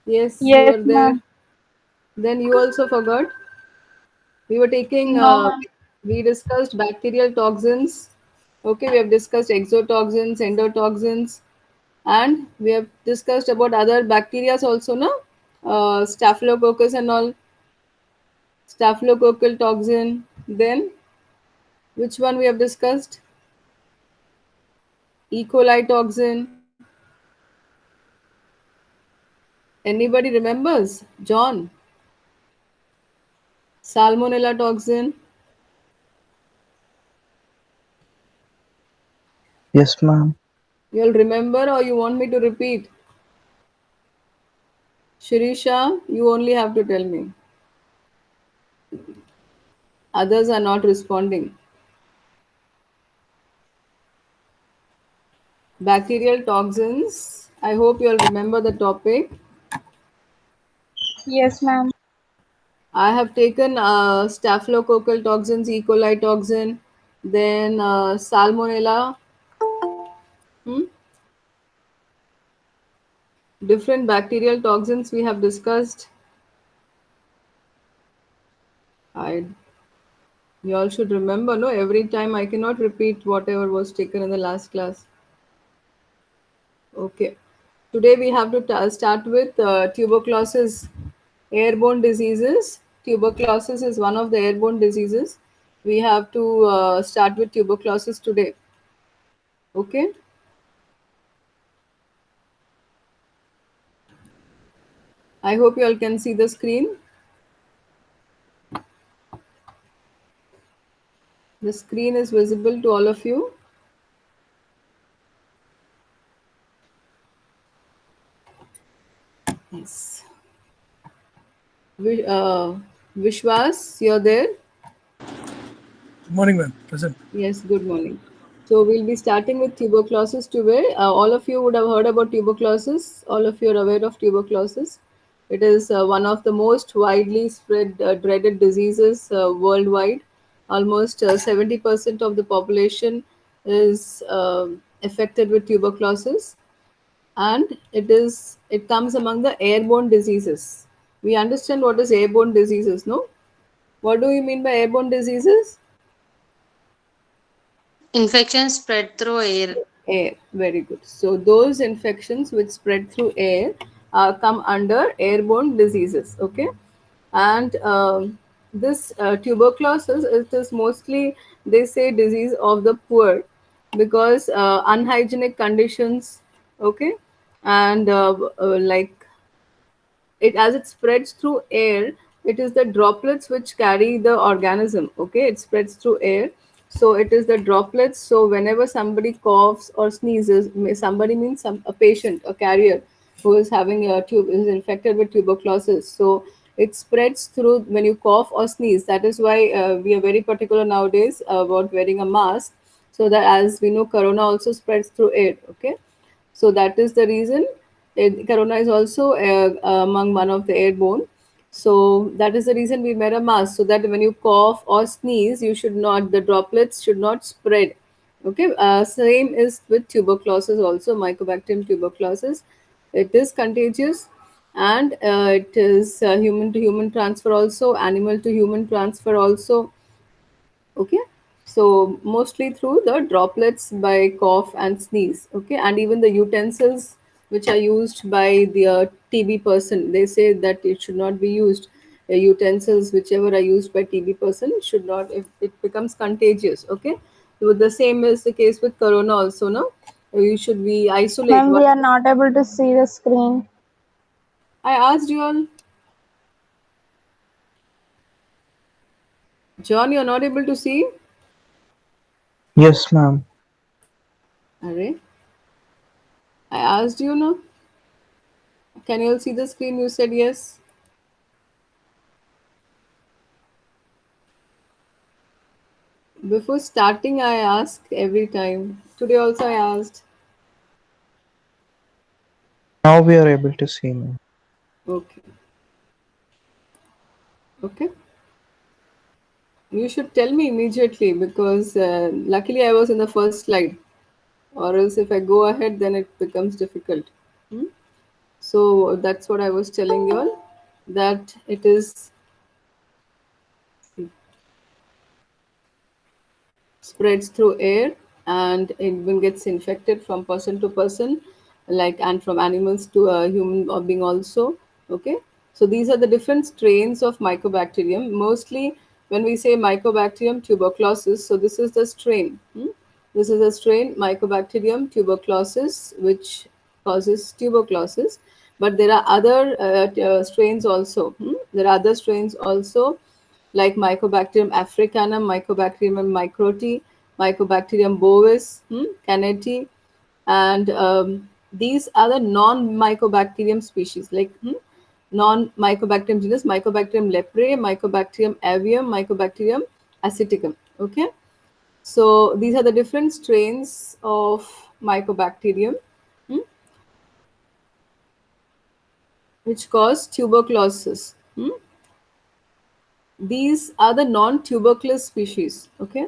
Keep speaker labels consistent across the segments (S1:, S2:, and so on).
S1: Yes, you
S2: Yes,
S1: were there.
S2: ma'am.
S1: Then you also forgot. We were taking,
S2: No, ma'am.
S1: we discussed bacterial toxins. Okay, we have discussed exotoxins, endotoxins, and we have discussed about other bacteria also, no? Staphylococcus and all, staphylococcal toxin. Then, which one we have discussed? E. coli toxin. Anybody remembers? John, salmonella toxin.
S3: Yes, ma'am.
S1: You'll remember or you want me to repeat? Shirisha, you only have to tell me. Others are not responding. Bacterial toxins. I hope you'll remember the topic.
S2: Yes, ma'am.
S1: I have taken staphylococcal toxins, E. coli toxin, then salmonella, hmm? Different bacterial toxins we have discussed. I You all should remember, no? Every time I cannot repeat whatever was taken in the last class. Okay. Today we have to start with tuberculosis, airborne diseases. Tuberculosis is one of the airborne diseases. We have to start with tuberculosis today. Okay. I hope you all can see the screen. The screen is visible to all of you. Yes. Vishwas, you're there?
S4: Morning, ma'am. Present.
S1: Yes, good morning. So we'll be starting with tuberculosis today. All of you would have heard about tuberculosis. All of you are aware of tuberculosis. It is one of the most widely spread, dreaded diseases worldwide. Almost 70% of the population is affected with tuberculosis, and it comes among the airborne diseases. We understand what is airborne diseases, no? What do you mean by airborne diseases?
S5: Infection spread through air.
S1: Air, very good. So those infections which spread through air come under airborne diseases. Okay, and this tuberculosis, it is mostly, they say, disease of the poor, because unhygienic conditions. Okay, and like it, as it spreads through air, it is the droplets which carry the organism. Okay, it spreads through air, so it is the droplets. So whenever somebody coughs or sneezes, somebody means a patient, a carrier who is having a tube, is infected with tuberculosis, so it spreads through when you cough or sneeze. That is why we are very particular nowadays about wearing a mask, so that, as we know, corona also spreads through air. Okay, so that is the reason. Corona is also among one of the airborne. So that is the reason we wear a mask, so that when you cough or sneeze, you should not, the droplets should not spread. Okay, same is with tuberculosis also, Mycobacterium tuberculosis. It is contagious, and it is human to human transfer also, animal to human transfer also. Okay, so mostly through the droplets by cough and sneeze. Okay, and even the utensils which are used by the TB person, they say that it should not be used. Utensils whichever are used by TB person should not, if it becomes contagious. Okay, so the same is the case with corona also. No, you should be isolate.
S2: Ma'am, we
S1: What
S2: are not able to see the screen.
S1: I asked you all, John, you're not able to see.
S3: Yes, ma'am.
S1: Array, I asked you, no, can you all see the screen? You said yes. Before starting, I ask every time. Today also I asked.
S3: Now we are able to see, ma'am.
S1: Okay. Okay. You should tell me immediately, because luckily I was in the first slide. Or else if I go ahead, then it becomes difficult. Hmm? So that's what I was telling you all, that it is spreads through air, and it even gets infected from person to person, like, and from animals to a human being also. Okay, so these are the different strains of mycobacterium. Mostly when we say mycobacterium tuberculosis, so this is the strain. This is a strain, mycobacterium tuberculosis, which causes tuberculosis. But there are other strains also. There are other strains also, like Mycobacterium africanum, Mycobacterium microti, Mycobacterium bovis, Caneti, and these are the non-Mycobacterium species, like non-Mycobacterium genus, Mycobacterium leprae, Mycobacterium avium, Mycobacterium aceticum. Okay, so these are the different strains of Mycobacterium, hmm, which cause tuberculosis. These are the non-tuberculous species. Okay,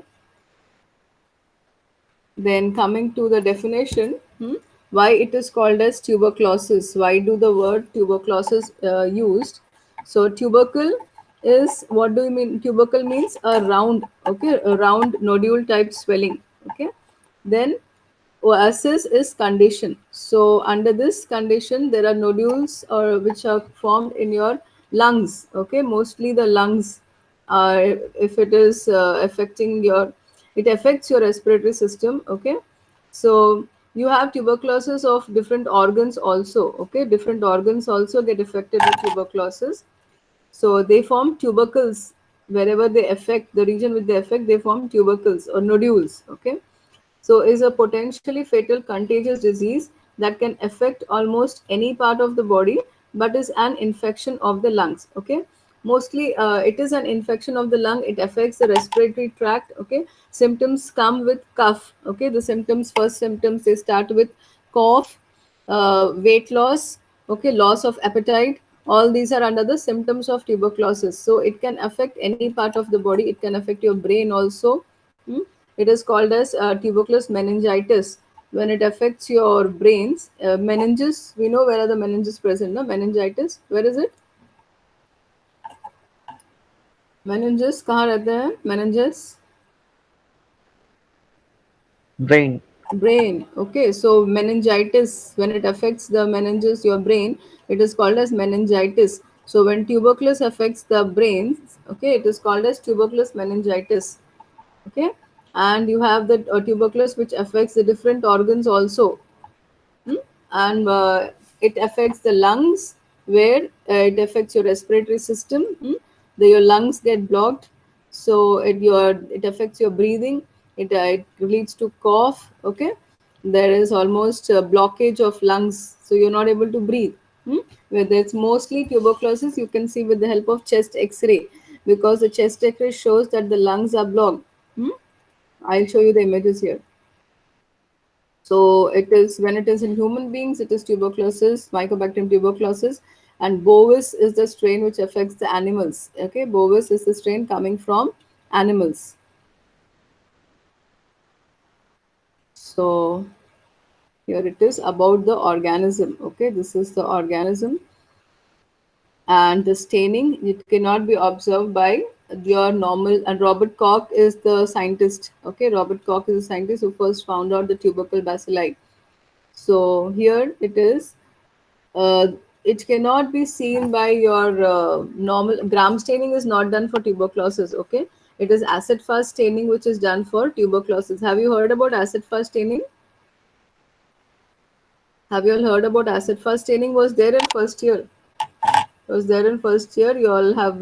S1: then coming to the definition, why it is called as tuberculosis? Why do the word tuberculosis used? So tubercle is, what do you mean? Tubercle means a round, okay, a round nodule type swelling. Okay, then oasis is condition. So under this condition, there are nodules or which are formed in your lungs. Okay, mostly the lungs. If it is affecting your, it affects your respiratory system. Okay, so you have tuberculosis of different organs also. Okay, different organs also get affected with tuberculosis. So they form tubercles wherever they affect the region with the affect. They form tubercles or nodules. Okay, so is a potentially fatal contagious disease that can affect almost any part of the body, but is an infection of the lungs. Okay, mostly it is an infection of the lung. It affects the respiratory tract. Okay, symptoms come with cough. Okay, the symptoms, first symptoms, they start with cough, weight loss, okay, loss of appetite. All these are under the symptoms of tuberculosis. So it can affect any part of the body. It can affect your brain also. It is called as tuberculous meningitis. When it affects your brains, meninges, we know where are the meninges present, no? Meningitis, where is it? Meninges कहाँ रहते हैं? Meninges?
S3: Brain.
S1: Brain. Okay, so meningitis, when it affects the meninges, your brain, it is called as meningitis. So when tuberculosis affects the brains, okay, it is called as tuberculous meningitis. Okay, and you have the tuberculosis which affects the different organs also. And it affects the lungs, where it affects your respiratory system. Your lungs get blocked, so it affects your breathing. It leads to cough. Okay, there is almost a blockage of lungs, so you're not able to breathe. Whether it's mostly tuberculosis, you can see with the help of chest x-ray, because the chest x-ray shows that the lungs are blocked. I'll show you the images here. So it is, when it is in human beings, it is tuberculosis, Mycobacterium tuberculosis, and bovis is the strain which affects the animals. Okay, bovis is the strain coming from animals. So here it is about the organism. Okay, this is the organism, and the staining, it cannot be observed by your normal. And Robert Koch is the scientist. Okay, Robert Koch is the scientist who first found out the tubercle bacilli. So here it is. uh, it cannot be seen by your normal. Gram staining is not done for tuberculosis. Okay, it is acid fast staining which is done for tuberculosis. Have you heard about acid fast staining? Have you all heard about acid fast staining? Was there in first year? Was there in first year? You all have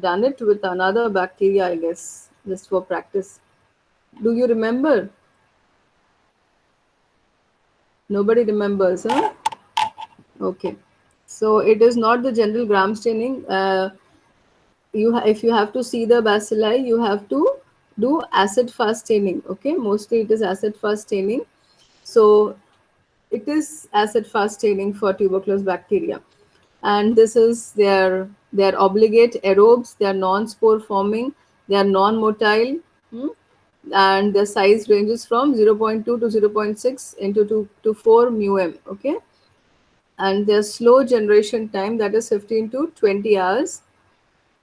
S1: done it with another bacteria, I guess, just for practice. Do you remember? Nobody remembers, huh? Okay, so it is not the general gram staining. If you have to see the bacilli, you have to do acid fast staining. Okay, mostly it is acid fast staining. So it is acid fast staining for tuberculous bacteria, and this is their obligate aerobes. They are non-spore forming, they are non-motile. And the size ranges from 0.2 to 0.6 into 2 to 4 μm. Okay, and their slow generation time, that is 15 to 20 hours,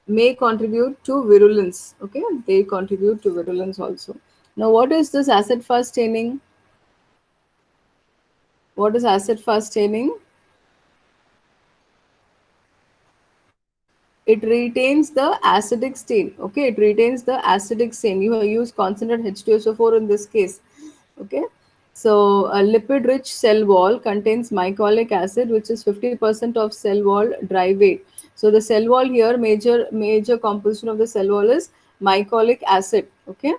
S1: may contribute to virulence. Okay, they contribute to virulence also. Now, what is this acid fast staining? What is acid fast staining? It retains the acidic stain. Okay, it retains the acidic stain. You use concentrated H2SO4 in this case. Okay, so a lipid rich cell wall contains mycolic acid, which is 50% of cell wall dry weight. So the cell wall here, major composition of the cell wall is mycolic acid. Okay,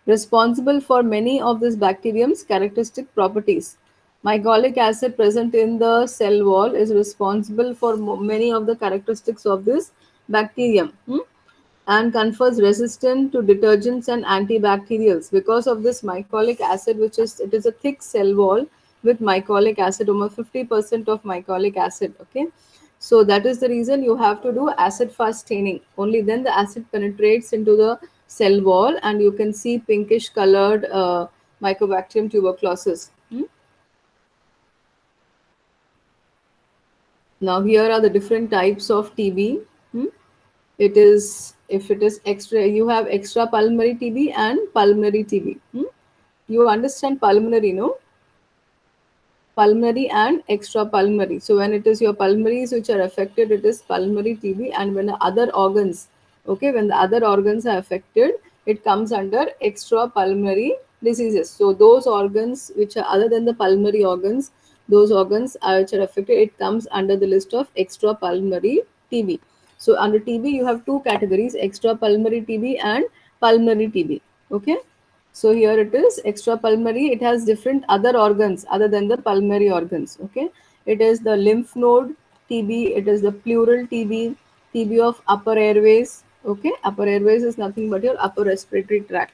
S1: responsible for many of this bacterium's characteristic properties. Mycolic acid present in the cell wall is responsible for many of the characteristics of this bacterium. And confers resistance to detergents and antibacterials because of this mycolic acid, which is, it is a thick cell wall with mycolic acid, almost 50% of mycolic acid. Okay, so that is the reason you have to do acid fast staining. Only then the acid penetrates into the cell wall and you can see pinkish colored Mycobacterium tuberculosis. Now here are the different types of TB. It is, if it is extra, you have extra pulmonary TB and pulmonary TB. You understand pulmonary, no? Pulmonary and extra pulmonary. So when it is your pulmonaries which are affected, it is pulmonary TB, and when the other organs, okay, when the other organs are affected, it comes under extra pulmonary diseases. So those organs which are other than the pulmonary organs, those organs are, which are affected, it comes under the list of extra pulmonary TB. So under TB you have two categories: extra pulmonary TB and pulmonary TB. Okay, so here it is extra pulmonary. It has different other organs other than the pulmonary organs. Okay, it is the lymph node TB, it is the pleural TB, TB of upper airways. Okay, upper airways is nothing but your upper respiratory tract.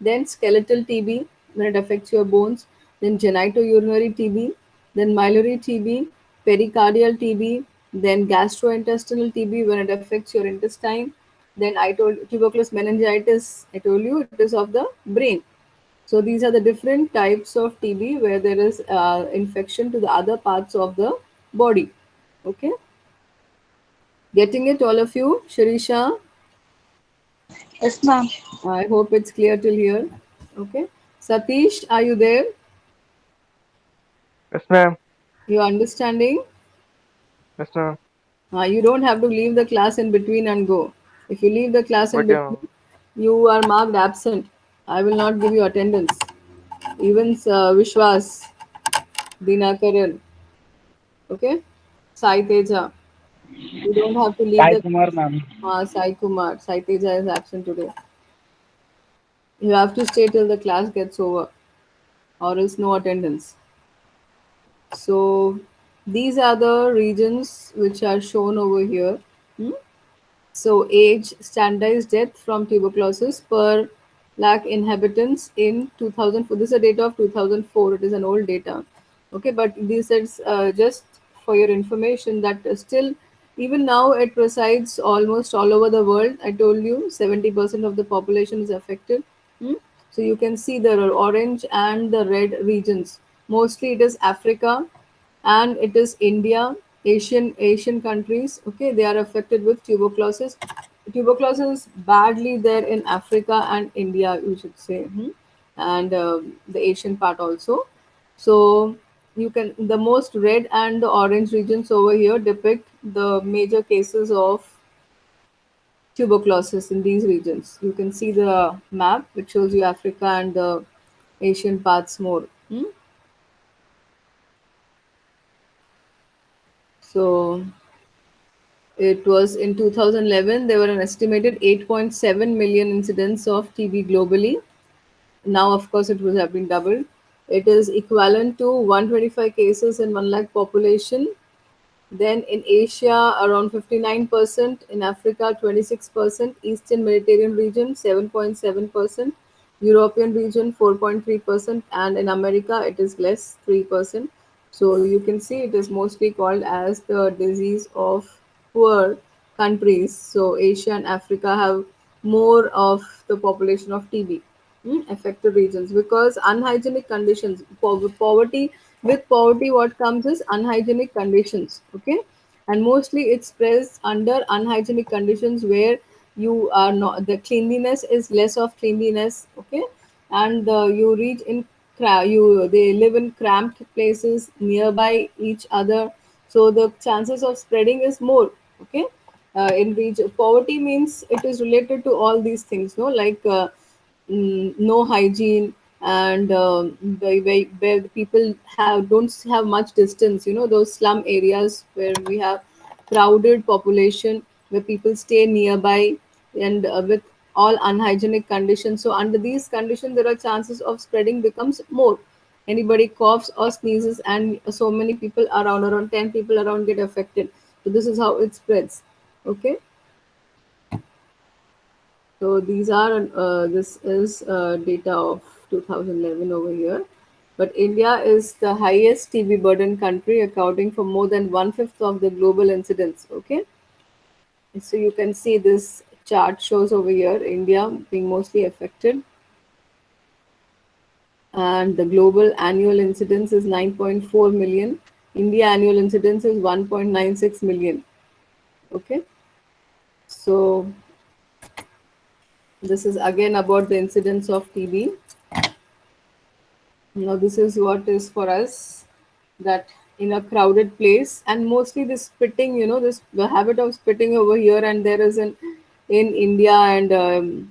S1: Then skeletal TB when it affects your bones. Then genitourinary TB, then miliary TB, pericardial TB, then gastrointestinal TB when it affects your intestine. Then I told tuberculous meningitis, I told you it is of the brain. So these are the different types of TB where there is infection to the other parts of the body. Okay, getting it, all of you? Shirisha,
S2: Yes, ma'am.
S1: I hope it's clear till here. Okay, Satish, are you there?
S4: Yes, ma'am.
S1: You understanding?
S4: Yes, ma'am.
S1: You don't have to leave the class in between and go. If you leave the class in
S4: Okay,
S1: between,
S4: ma'am.
S1: you are marked absent. I will not give you attendance. Even Vishwas, Dinakaran, okay, Sai Teja. You don't have to leave
S6: Sai
S1: the
S6: Kumar, ma'am.
S1: Sai Kumar. Sai Teja is absent today. You have to stay till the class gets over, or else no attendance. So these are the regions which are shown over here. Hmm? So age, standardized death from tuberculosis per lakh inhabitants in 2004. This is a data of 2004. It is an old data. Okay, but this is just for your information that still, even now, it resides almost all over the world. I told you 70% of the population is affected. Hmm? So you can see the orange and the red regions. Mostly it is Africa, and it is India, Asian countries. Okay, they are affected with tuberculosis. Tuberculosis is badly there in Africa and India, you should say, and the Asian part also. So you can, the most red and the orange regions over here depict the major cases of tuberculosis in these regions. You can see the map which shows you Africa and the Asian parts more. So it was in 2011, there were an estimated 8.7 million incidents of TB globally. Now, of course, it would have been doubled. It is equivalent to 125 cases in 1 lakh population. Then in Asia, around 59%, in Africa, 26%, Eastern Mediterranean region, 7.7%, European region, 4.3%, and in America, it is less, 3%. So you can see it is mostly called as the disease of poor countries. So Asia and Africa have more of the population of TB affected regions because unhygienic conditions, poverty With poverty, what comes is unhygienic conditions. Okay, and mostly it spreads under unhygienic conditions where you are not, the cleanliness is less of cleanliness. Okay, and you reach in you they live in cramped places nearby each other, so the chances of spreading is more. Okay, in region poverty means it is related to all these things, no, like no hygiene, and where the people don't have much distance, those slum areas where we have crowded population, where people stay nearby, and with all unhygienic conditions. So under these conditions there are chances of spreading becomes more. Anybody coughs or sneezes and so many people around 10 people around get affected, so this is how it spreads. Okay, so these are this is data of 2011 over here. But India is the highest TB burden country, accounting for more than one fifth of the global incidence. Okay, so you can see this chart shows over here India being mostly affected, and the global annual incidence is 9.4 million. India annual incidence is 1.96 million. Okay, so this is again about the incidence of TB. Now, this is what is for us, that in a crowded place, and mostly this spitting, this the habit of spitting over here and there is in India, and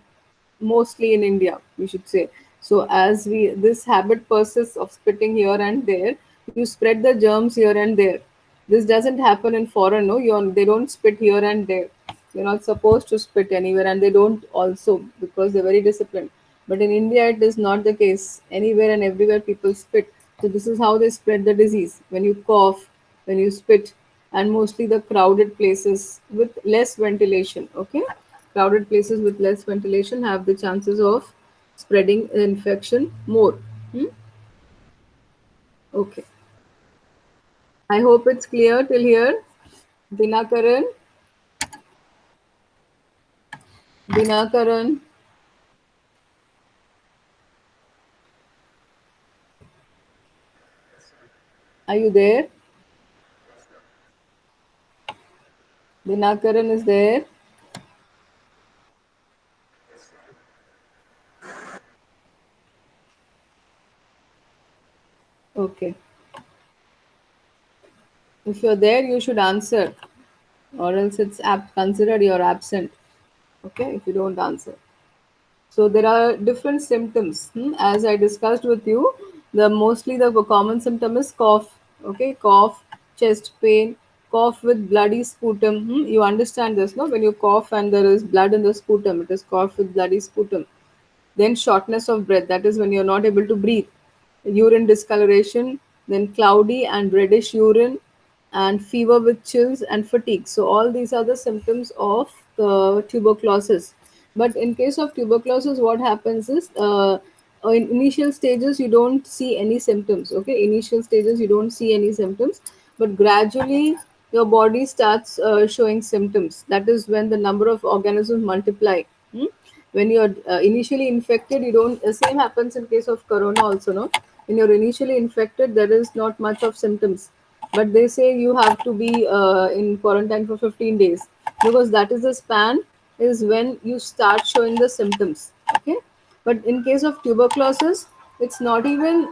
S1: mostly in India, we should say. So as we this habit persists of spitting here and there, you spread the germs here and there. This doesn't happen in foreign, no. They don't spit here and there. You're not supposed to spit anywhere, and they don't also, because they're very disciplined. But in India, it is not the case. Anywhere and everywhere, people spit. So this is how they spread the disease. When you cough, when you spit, and mostly the crowded places with less ventilation. Okay, crowded places with less ventilation have the chances of spreading infection more. Hmm? Okay, I hope it's clear till here. Dinakaran, Dinakaran, are you there? Dinakaran is there. Okay. If you're there, you should answer, or else it's considered you're absent. Okay, if you don't answer. So there are different symptoms. As I discussed with you, the common symptom is cough. Okay, cough, chest pain, cough with bloody sputum. You understand this, no? When you cough and there is blood in the sputum, it is cough with bloody sputum. Then shortness of breath, that is when you're not able to breathe. Urine discoloration, then cloudy and reddish urine, and fever with chills and fatigue. So all these are the symptoms of the tuberculosis. But in case of tuberculosis, what happens is in initial stages you don't see any symptoms. Okay, initial stages you don't see any symptoms, but gradually your body starts showing symptoms. That is when the number of organisms multiply. Hmm? When you're initially infected, you don't same happens in case of corona also, no. When you're initially infected, there is not much of symptoms, but they say you have to be in quarantine for 15 days, because that is the span is when you start showing the symptoms. Okay, but in case of tuberculosis, it's not even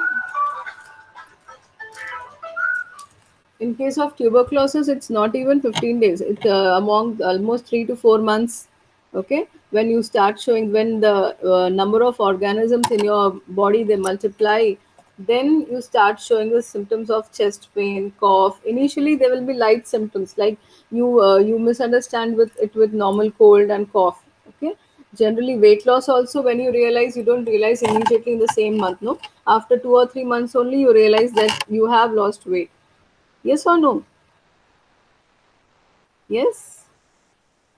S1: in case of tuberculosis, it's not even 15 days. It's among almost 3 to 4 months. Okay, when you start showing, when the number of organisms in your body they multiply, then you start showing the symptoms of chest pain, cough. Initially, there will be light symptoms, like you misunderstand with it with normal cold and cough. Okay, generally weight loss also, when you realize, you don't realize immediately in the same month, no. After 2 or 3 months only, you realize that you have lost weight. Yes or no? Yes.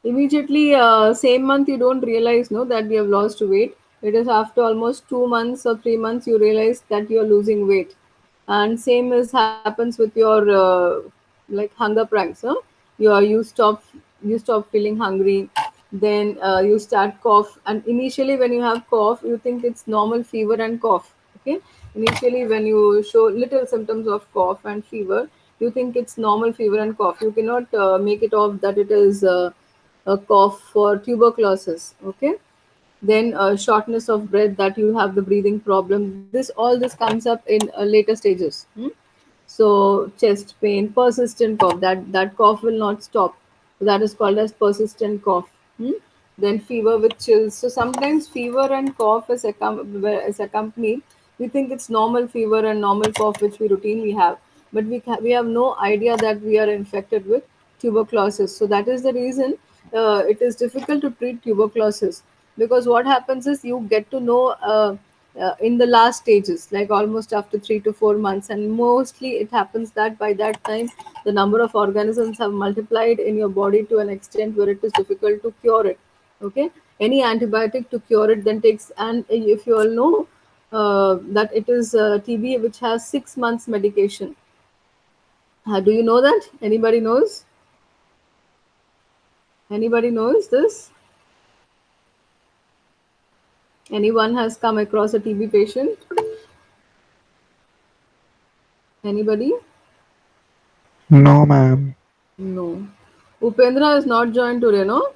S1: Immediately, same month you don't realize, no, that you have lost weight. It is after almost 2 months or 3 months you realize that you are losing weight. And same as happens with your like hunger pranks. Huh? You stop feeling hungry. Then you start cough. And initially, when you have cough, you think it's normal fever and cough. Okay, Initially, when you show little symptoms of cough and fever, you think it's normal fever and cough. You cannot make it off that it is a cough for tuberculosis. Okay. Then shortness of breath, that you have the breathing problem. All this comes up in later stages. So chest pain, persistent cough, that cough will not stop. That is called as persistent cough. Then fever with chills. So sometimes fever and cough is accompanied. We think it's normal fever and normal cough which we routinely have, but we have no idea that we are infected with tuberculosis. So that is the reason it is difficult to treat tuberculosis, because what happens is you get to know in the last stages, like almost after 3 to 4 months, and mostly it happens that by that time the number of organisms have multiplied in your body to an extent where it is difficult to cure it. Okay, any antibiotic to cure it then takes, and if you all know that it is TB which has 6 months medication. Do you know that? Anybody knows this? Anyone has come across a TB patient? Anybody?
S3: No, ma'am.
S1: No. Upendra is not joined today, no?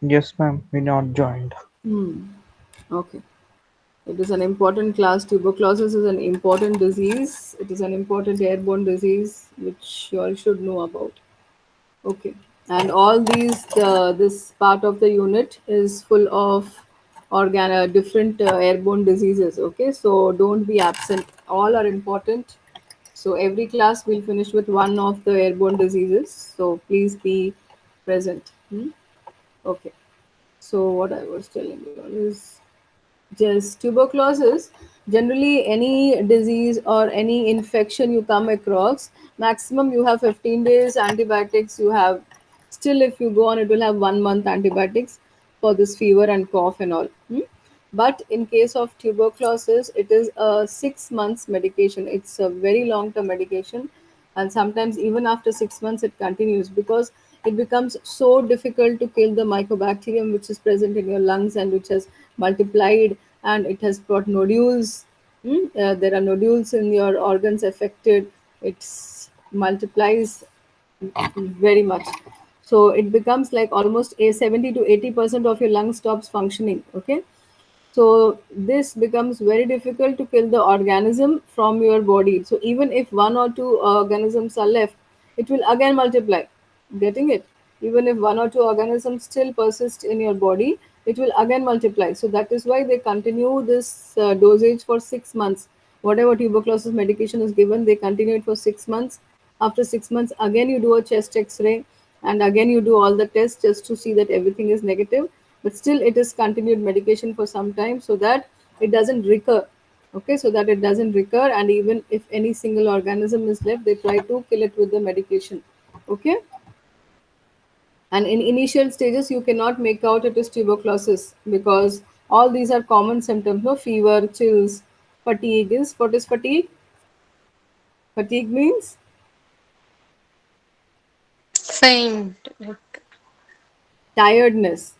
S3: Yes, ma'am. We not joined.
S1: Hmm. Okay. It is an important class. Tuberculosis is an important disease. It is an important airborne disease which you all should know about. Okay. And all this part of the unit is full of different airborne diseases. Okay. So don't be absent. All are important. So every class will finish with one of the airborne diseases. So please be present. Okay. So what I was telling you is just tuberculosis. Generally, any disease or any infection you come across, maximum you have 15 days antibiotics. You have still, if you go on, it will have 1 month antibiotics for this fever and cough and all. But in case of tuberculosis, it is a 6 months medication. It's a very long term medication, and sometimes even after 6 months it continues, because it becomes so difficult to kill the mycobacterium which is present in your lungs and which has multiplied, and it has brought nodules. There are nodules in your organs affected. It multiplies very much. So it becomes like almost a 70 to 80% of your lung stops functioning. Okay, so this becomes very difficult to kill the organism from your body. So even if one or two organisms are left, it will again multiply. Getting it? Even if one or two organisms still persist in your body, it will again multiply. So that is why they continue this dosage for 6 months. Whatever tuberculosis medication is given, they continue it for 6 months. After 6 months, again you do a chest X-ray, and again you do all the tests just to see that everything is negative. But still, it is continued medication for some time so that it doesn't recur. Okay, so that it doesn't recur, and even if any single organism is left, they try to kill it with the medication. Okay, and in initial stages, you cannot make out it is tuberculosis, because all these are common symptoms. No, fever, chills, fatigue. Is what is fatigue? Fatigue means
S5: Faint. Like,
S1: tiredness.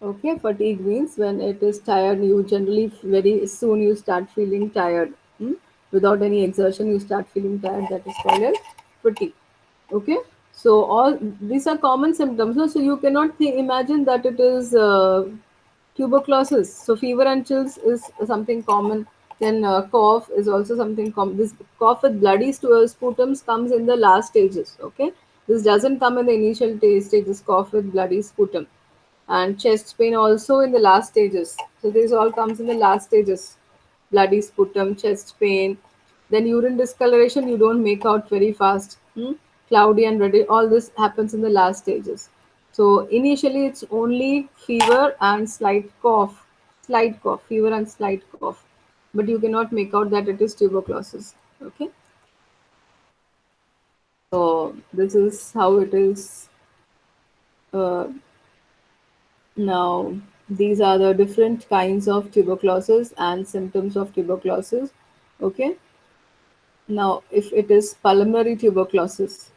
S1: Okay, fatigue means when it is tired, you generally very soon you start feeling tired. Without any exertion, you start feeling tired. That is called as fatigue. Okay, so all these are common symptoms. No? So you cannot imagine that it is tuberculosis. So fever and chills is something common. Then cough is also something common. This cough with bloody sputums comes in the last stages. Okay, this doesn't come in the initial stages. Cough with bloody sputum, and chest pain also in the last stages. So this all comes in the last stages. Bloody sputum, chest pain, then urine discoloration you don't make out very fast. Cloudy and ready. All this happens in the last stages. So initially it's only fever and slight cough, fever and slight cough, but you cannot make out that it is tuberculosis. Okay, so this is how it is. Uh, Now, these are the different kinds of tuberculosis and symptoms of tuberculosis. Okay. Now, if it is pulmonary tuberculosis,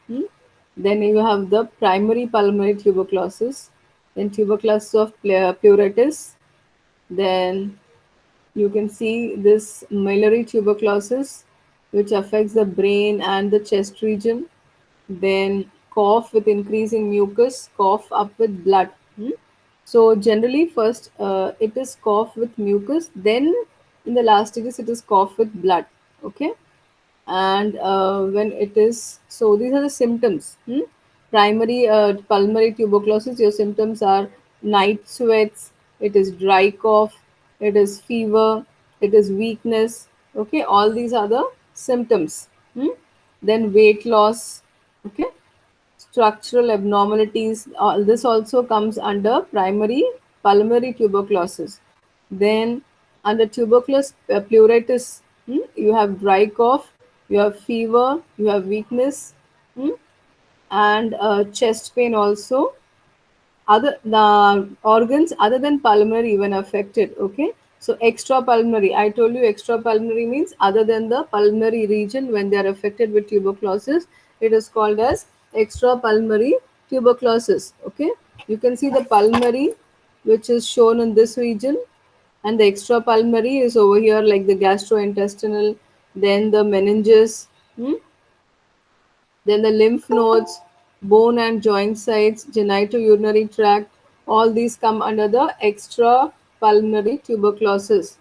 S1: then you have the primary pulmonary tuberculosis, then tuberculosis of pleuritis, then You can see this miliary tuberculosis, which affects the brain and the chest region. Then cough with increasing mucus, cough up with blood. So generally, first it is cough with mucus, then in the last stages it is cough with blood. Okay, and when it is so, these are the symptoms. Primary pulmonary tuberculosis. Your symptoms are night sweats. It is dry cough. It is fever. It is weakness. Okay, all these are the symptoms. Then weight loss. Okay, structural abnormalities. This also comes under primary pulmonary tuberculosis. Then, under tuberculosis pleuritis, you have dry cough, you have fever, you have weakness, hmm, and chest pain also. Other the organs other than pulmonary when affected. Okay, so extra pulmonary, I told you extra pulmonary means other than the pulmonary region. When they are affected with tuberculosis, it is called as extra pulmonary tuberculosis. Okay, you can see the pulmonary, which is shown in this region, and the extra pulmonary is over here, like the gastrointestinal, then the meninges, hmm, then the lymph nodes, bone and joint sites, genitourinary tract, all these come under the extra pulmonary tuberculosis.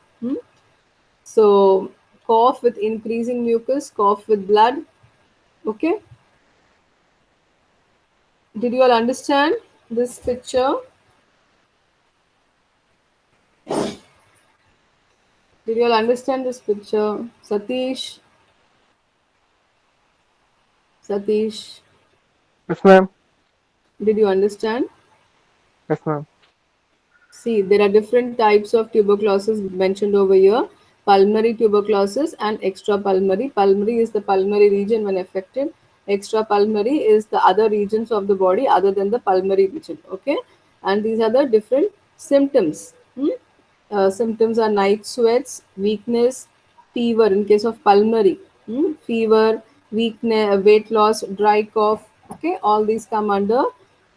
S1: So, cough with increasing mucus, cough with blood. Okay, did you all understand this picture? Did you all understand this picture? Satish, Satish,
S4: Yes, ma'am.
S1: did you understand?
S4: Yes, ma'am.
S1: See, there are different types of tuberculosis mentioned over here: pulmonary tuberculosis and extrapulmonary. Pulmonary is the pulmonary region when affected, extrapulmonary is the other regions of the body other than the pulmonary region. Okay, and these are the different symptoms. Symptoms are night sweats, weakness, fever in case of pulmonary, fever, weakness, weight loss, dry cough. Okay, all these come under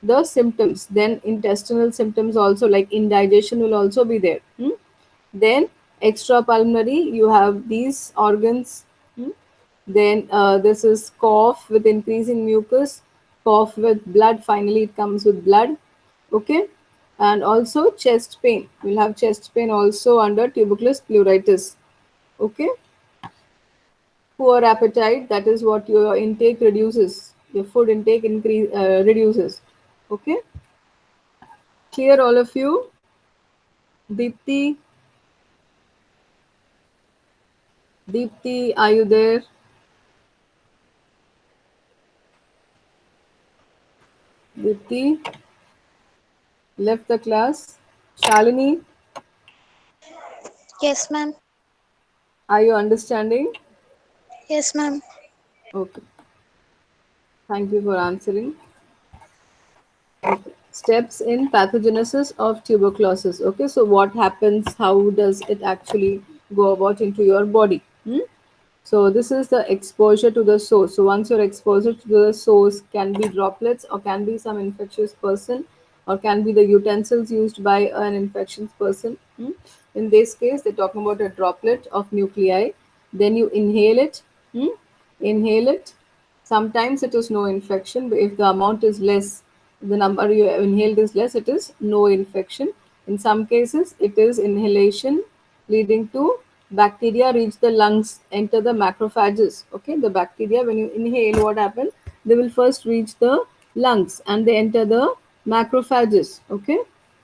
S1: the symptoms. Then intestinal symptoms also, like indigestion will also be there. Then extra pulmonary, you have these organs. Then this is cough with increasing mucus, cough with blood. Finally, it comes with blood. Okay, and also chest pain. We'll have chest pain also under tuberculosis pleuritis. Okay, poor appetite. That is what your intake reduces. Your food intake increase reduces. Okay, clear all of you. Deepti, Deepti, are you there? Deepti left the class. Shalini,
S2: Yes, ma'am.
S1: are you understanding?
S2: Yes, ma'am.
S1: Okay, thank you for answering. Okay. Steps in pathogenesis of tuberculosis. Okay, so what happens? How does it actually go about into your body? So this is the exposure to the source. So once you're exposed to the source, can be droplets or can be some infectious person or can be the utensils used by an infectious person. In this case, they're talking about a droplet of nuclei. Then you inhale it. Inhale it. Sometimes it is no infection, but if the amount is less, the number you have inhaled is less, it is no infection. In some cases, it is inhalation leading to bacteria reach the lungs, enter the macrophages. Okay, the bacteria, when you inhale, what happens? They will first reach the lungs and they enter the macrophages. Okay,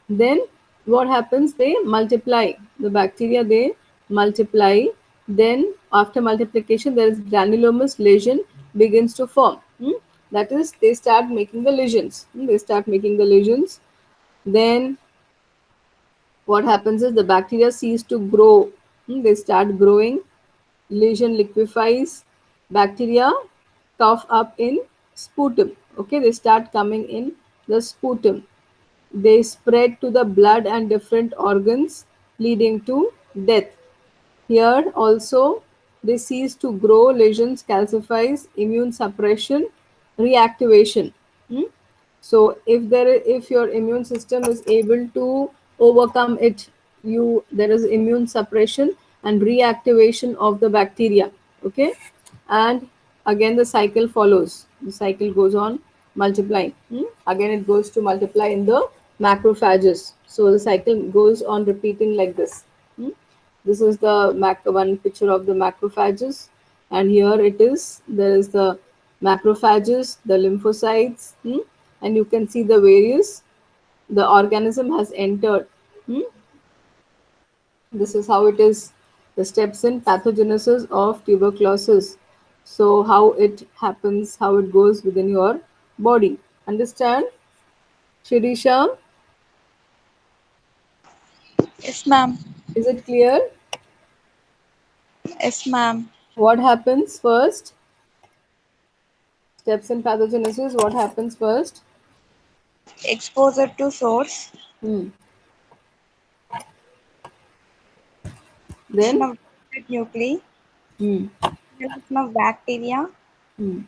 S1: then what happens? They multiply. The bacteria, they multiply. Then after multiplication, there is granulomatous lesion begins to form. That is, they start making the lesions. They start making the lesions. Then what happens is the bacteria cease to grow. They start growing. Lesion liquefies. Bacteria cough up in sputum. Okay, they start coming in the sputum. They spread to the blood and different organs, leading to death. Here also, they cease to grow, lesions calcifies, immune suppression, reactivation. So if your immune system is able to overcome it, there is immune suppression and reactivation of the bacteria. Okay, and again the cycle follows. The cycle goes on multiplying. Again, it goes to multiply in the macrophages. So the cycle goes on repeating like this. Hmm. This is the one picture of the macrophages, and here it is. There is the macrophages, the lymphocytes, and you can see the various the organism has entered. Hmm? This is how it is. The steps in pathogenesis of tuberculosis. So how it happens, how it goes within your body. Understand, Shirisha?
S2: Yes, ma'am.
S1: Is it clear?
S2: Yes, ma'am.
S1: What happens first? Steps in pathogenesis. What happens first?
S2: Exposure to source.
S1: Hmm.
S2: Production
S1: Then?
S2: of nuclei.
S1: Hmm.
S2: Inhalation of bacteria.
S1: Hmm.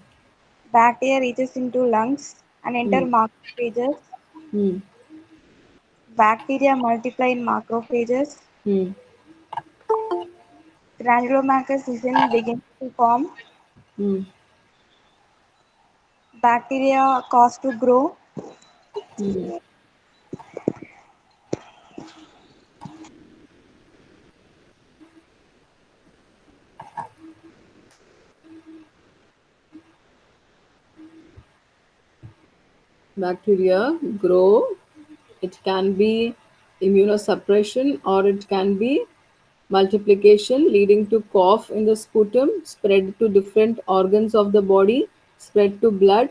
S2: Bacteria reaches into lungs and enter
S1: Hmm.
S2: macrophages.
S1: Hmm.
S2: Bacteria multiply in macrophages.
S1: Hmm.
S2: Granulomachus lesion begins to form.
S1: Hmm.
S2: Bacteria cause to grow.
S1: Hmm. Bacteria grow. It can be immunosuppression or it can be multiplication leading to cough in the sputum, spread to different organs of the body, spread to blood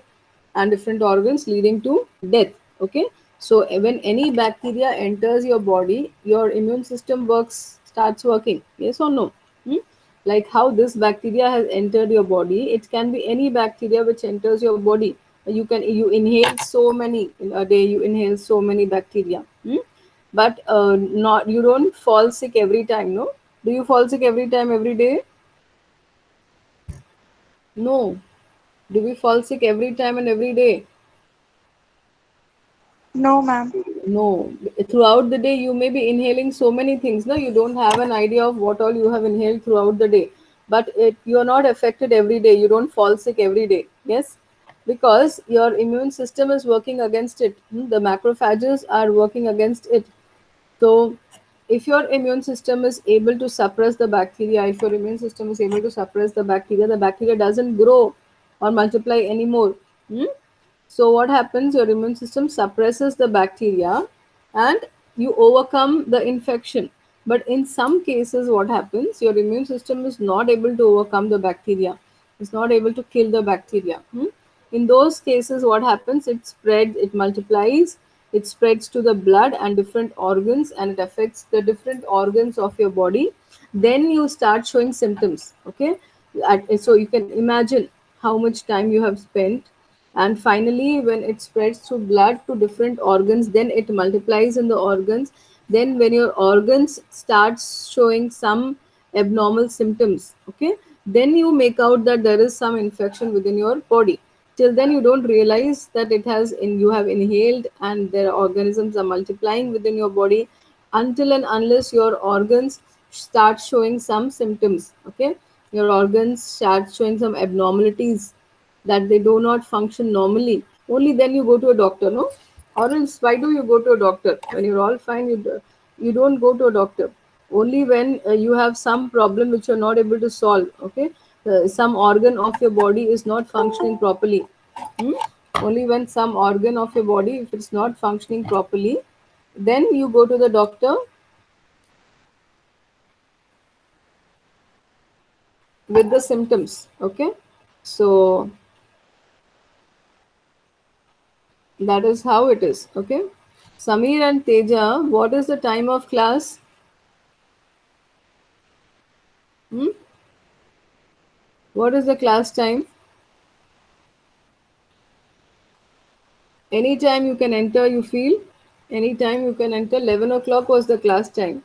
S1: and different organs leading to death. Okay, so when any bacteria enters your body, your immune system starts working. Yes or no? Hmm? Like how this bacteria has entered your body, it can be any bacteria which enters your body. You inhale so many in a day. You inhale so many bacteria. But not you don't fall sick every time, no? Do you fall sick every time every day? No. Do we fall sick every time and every day?
S2: No, ma'am.
S1: No. Throughout the day you may be inhaling so many things, no? You don't have an idea of what all you have inhaled throughout the day, but you are not affected every day. You don't fall sick every day. Yes, because your immune system is working against it. The macrophages are working against it. So, if your immune system is able to suppress the bacteria, if your immune system is able to suppress the bacteria doesn't grow or multiply anymore. Hmm? So, what happens? Your immune system suppresses the bacteria and you overcome the infection. But in some cases, what happens? Your immune system is not able to overcome the bacteria, it's not able to kill the bacteria. In those cases, what happens? It spreads, it multiplies, it spreads to the blood and different organs, and it affects the different organs of your body. Then you start showing symptoms. Okay, so you can imagine how much time you have spent. And finally, when it spreads through blood to different organs, then it multiplies in the organs. Then when your organs starts showing some abnormal symptoms, okay, then you make out that there is some infection within your body. Till then you don't realize that you have inhaled and their organisms are multiplying within your body, until and unless your organs start showing some symptoms. Okay, your organs start showing some abnormalities, that they do not function normally. Only then you go to a doctor, no? Or else why do you go to a doctor when you're all fine? You don't go to a doctor. Only when you have some problem which you're not able to solve. Okay, some organ of your body is not functioning properly. Hmm? Only when some organ of your body, if it's not functioning properly, then you go to the doctor with the symptoms. Okay, so that is how it is. Okay, Samir and Teja, what is the time of class? Hmm? What is the class time? Anytime you can enter, you feel? Anytime you can enter. 11 o'clock was the class time.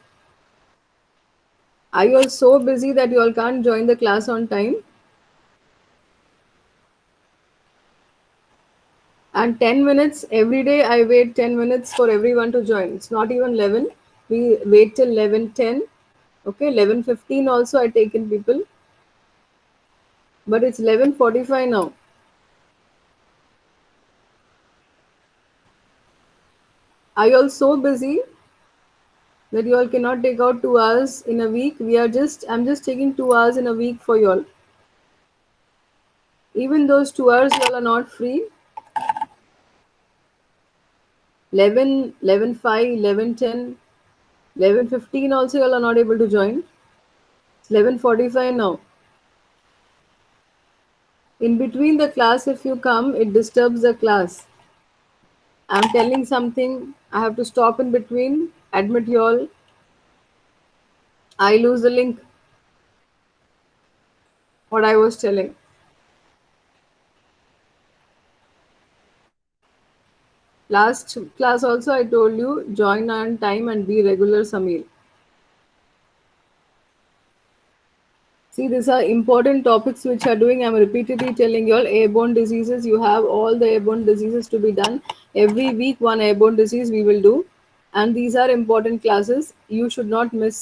S1: Are you all so busy that you all can't join the class on time? And 10 minutes every day, I wait 10 minutes for everyone to join. It's not even 11. We wait till 11:10. Okay, 11:15 also I taken people, but it's 11:45 now. Are you all so busy that you all cannot take out 2 hours in a week? I'm just taking 2 hours in a week for you all. Even those 2 hours you all are not free. 11, 11:05, 11:10, 11:15 also you all are not able to join. It's 11:45 now. In between the class, if you come, it disturbs the class. I'm telling something, I have to stop in between, admit you all, I lose the link, what I was telling. Last class also I told you, join on time and be regular, Samir. See, these are important topics which are doing. I'm repeatedly telling you all airborne diseases. You have all the airborne diseases to be done. Every week, one airborne disease we will do. And these are important classes. You should not miss.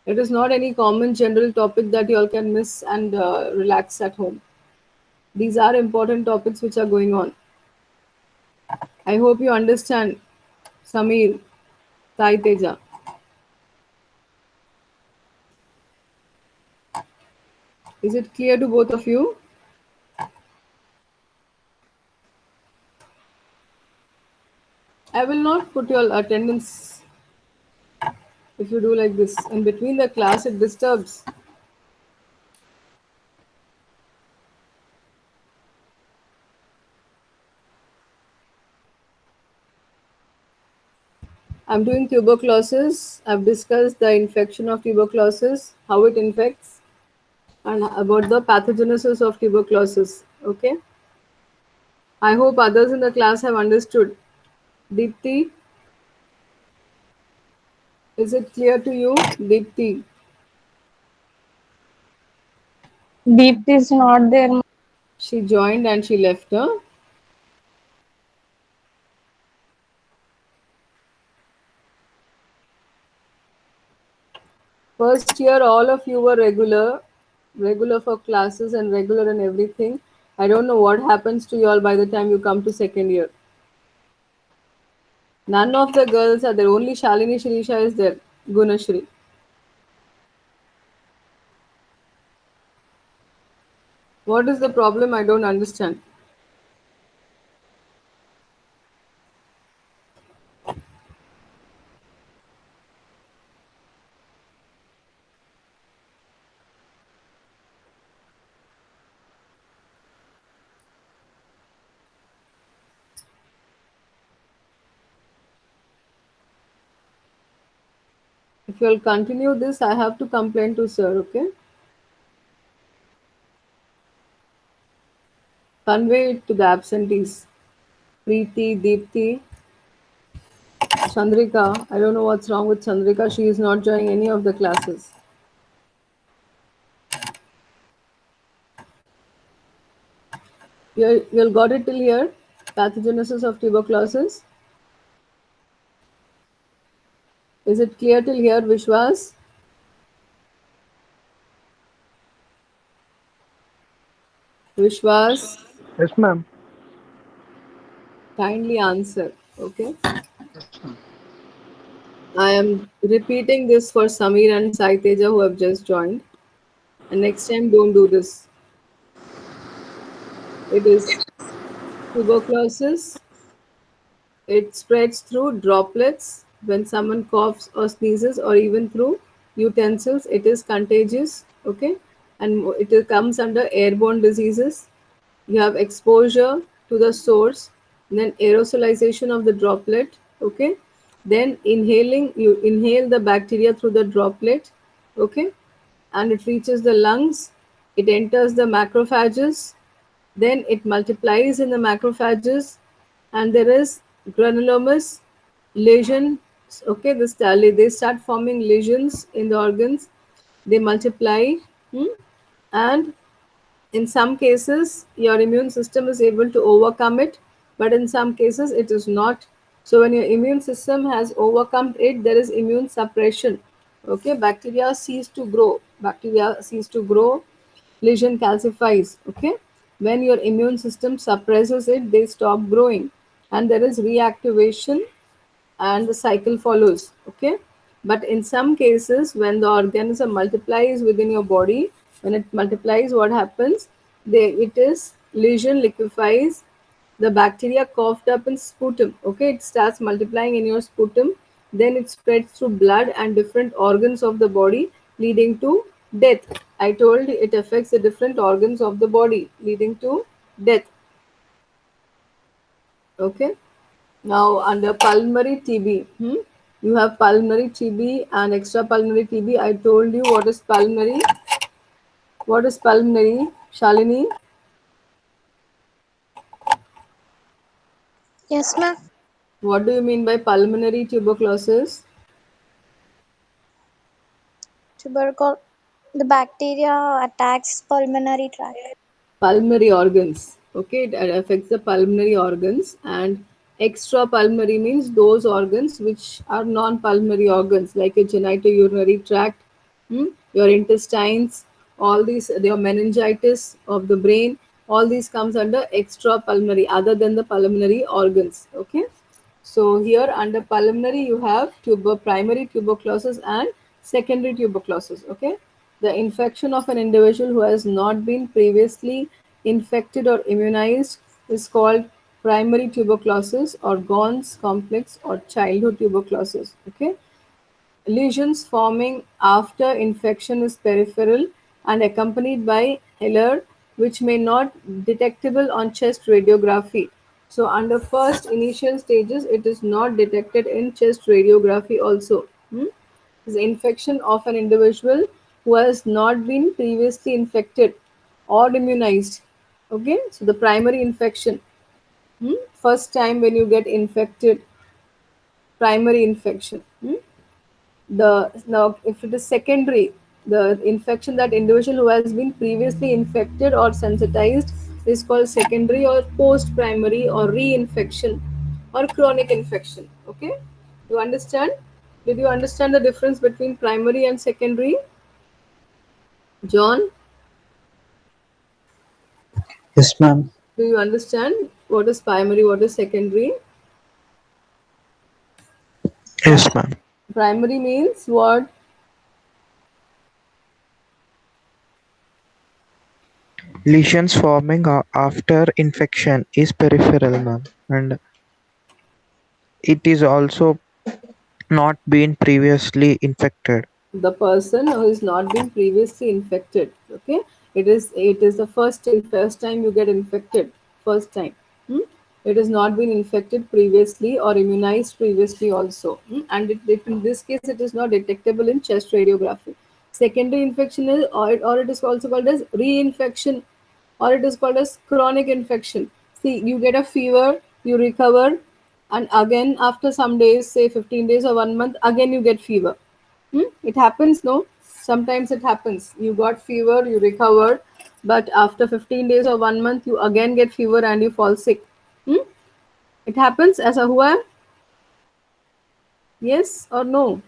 S1: It is not any common general topic that you all can miss and relax at home. These are important topics which are going on. I hope you understand, Samir, Sai Teja. Is it clear to both of you? I will not put your attendance if you do like this. In between the class, it disturbs. I'm doing tuberculosis. I've discussed the infection of tuberculosis, how it infects, and about the pathogenesis of tuberculosis. Okay. I hope others in the class have understood. Deepti, is it clear to you? Deepti.
S2: Deepti is not there.
S1: She joined and she left. Huh? First year, all of you were regular for classes and regular in everything. I don't know what happens to you all by the time you come to second year. None of the girls are there. Only Shalini Shirisha is there. Gunashri. What is the problem? I don't understand. If you'll continue this, I have to complain to sir, okay? Convey it to the absentees. Preeti, Deepti, Chandrika. I don't know what's wrong with Chandrika. She is not joining any of the classes. You'll got it till here? Pathogenesis of tuberculosis. Is it clear till here, Vishwas? Vishwas,
S4: Yes, ma'am.
S1: kindly answer, okay? I am repeating this for Samir and Saiteja who have just joined. And next time, don't do this. It is tuberculosis. It spreads through droplets when someone coughs or sneezes, or even through utensils. It is contagious, okay? And comes under airborne diseases. You have exposure to the source, then aerosolization of the droplet, okay? Then you inhale the bacteria through the droplet, okay? And it reaches the lungs, it enters the macrophages, then it multiplies in the macrophages, and there is granulomas lesion. Okay, they start forming lesions in the organs, they multiply, and in some cases your immune system is able to overcome it, but in some cases it is not So when your immune system has overcome it, there is immune suppression. Okay, bacteria cease to grow. Bacteria cease to grow. Lesion calcifies. Okay, when your immune system suppresses it, they stop growing, and there is reactivation, and the cycle follows. Okay, but in some cases, when the organism multiplies within your body, when it multiplies, what happens? It is lesion liquefies the bacteria coughed up in sputum. Okay, it starts multiplying in your sputum, then it spreads through blood and different organs of the body, leading to death. I told you it affects the different organs of the body, leading to death. Okay, now under pulmonary TB, you have pulmonary TB and extra pulmonary TB. I told you what is pulmonary. What is pulmonary, Shalini?
S5: Yes, ma'am.
S1: What do you mean by pulmonary tuberculosis?
S5: Tubercle. The bacteria attacks pulmonary tract.
S1: Pulmonary organs. Okay, it affects the pulmonary organs, and extra pulmonary means those organs which are non-pulmonary organs, like your genitourinary tract, your intestines, all these, your meningitis of the brain, all these comes under extra pulmonary, other than the pulmonary organs. Okay. So here under pulmonary you have primary tuberculosis and secondary tuberculosis. Okay, the infection of an individual who has not been previously infected or immunized is called primary tuberculosis or Gons complex or childhood tuberculosis. Okay, lesions forming after infection is peripheral and accompanied by HELLER, which may not detectable on chest radiography. So under first initial stages, it is not detected in chest radiography also. The infection of an individual who has not been previously infected or immunized. Okay, so the primary infection. First time when you get infected, primary infection. The now if it is secondary, the infection, that individual who has been previously infected or sensitized is called secondary or post primary or reinfection or chronic infection. Okay, you understand? Did you understand the difference between primary and secondary, John?
S3: Yes, ma'am.
S1: Do you understand what is primary, what is secondary?
S3: Yes, ma'am.
S1: Primary means what?
S3: Lesions forming after infection is peripheral, ma'am, and it is also not been previously infected.
S1: The person who is not been previously infected. Okay, it is the first time you get infected, first time. It has not been infected previously or immunized previously also. And in this case it is not detectable in chest radiography. Secondary infection is, or it is also called as reinfection, or it is called as chronic infection. See, you get a fever, you recover, and again after some days, say 15 days or 1 month, again you get fever. It happens, no? Sometimes it happens. You got fever, you recovered, but after 15 days or 1 month, you again get fever and you fall sick. It happens as a हुआ? Yes or no?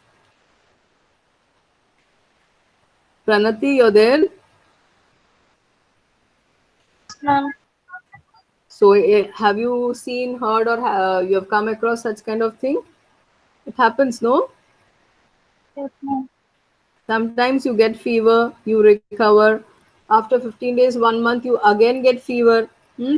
S1: Pranati, you're there.
S2: Ma'am.
S1: So, have you seen, heard, or you have come across such kind of thing? It happens, no?
S2: Yes, ma'am.
S1: Sometimes you get fever, you recover. After 15 days, 1 month, you again get fever.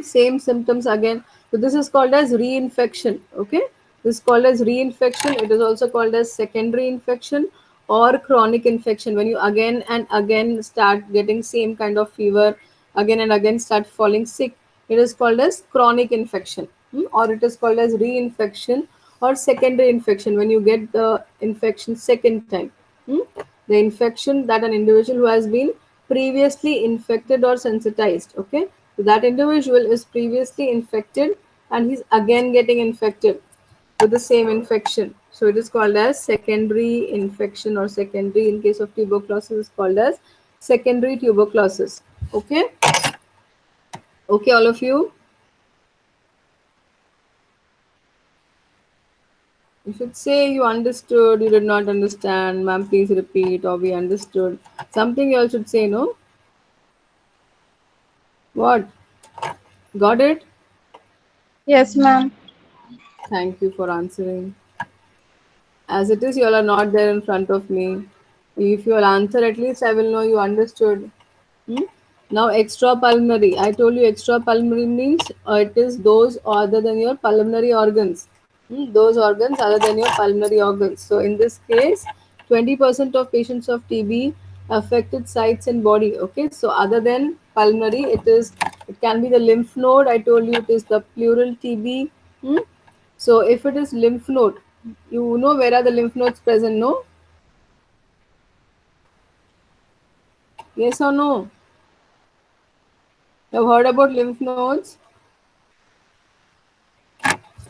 S1: Same symptoms again. So this is called as reinfection. Okay, this is called as reinfection. It is also called as secondary infection or chronic infection. When you again and again start getting same kind of fever, again and again start falling sick, it is called as chronic infection. Or it is called as reinfection or secondary infection when you get the infection second time. Hmm? The infection that an individual who has been previously infected or sensitized. Okay, so that individual is previously infected and he's again getting infected with the same infection. So it is called as secondary infection, or secondary, in case of tuberculosis is called as secondary tuberculosis. Okay, okay, all of you. You should say you understood, you did not understand, ma'am, please repeat, or we understood. Something you all should say, no? What? Got it?
S2: Yes, ma'am.
S1: Thank you for answering. As it is, you all are not there in front of me. If you all answer, at least I will know you understood. Hmm? Now, extrapulmonary. I told you extrapulmonary means it is those other than your pulmonary organs. Those organs other than your pulmonary organs. So, in this case, 20% of patients of TB affected sites in body. Okay, so other than pulmonary, it can be the lymph node. I told you it is the pleural TB. Hmm? So, if it is lymph node, you know where are the lymph nodes present? No, yes or no? You have heard about lymph nodes?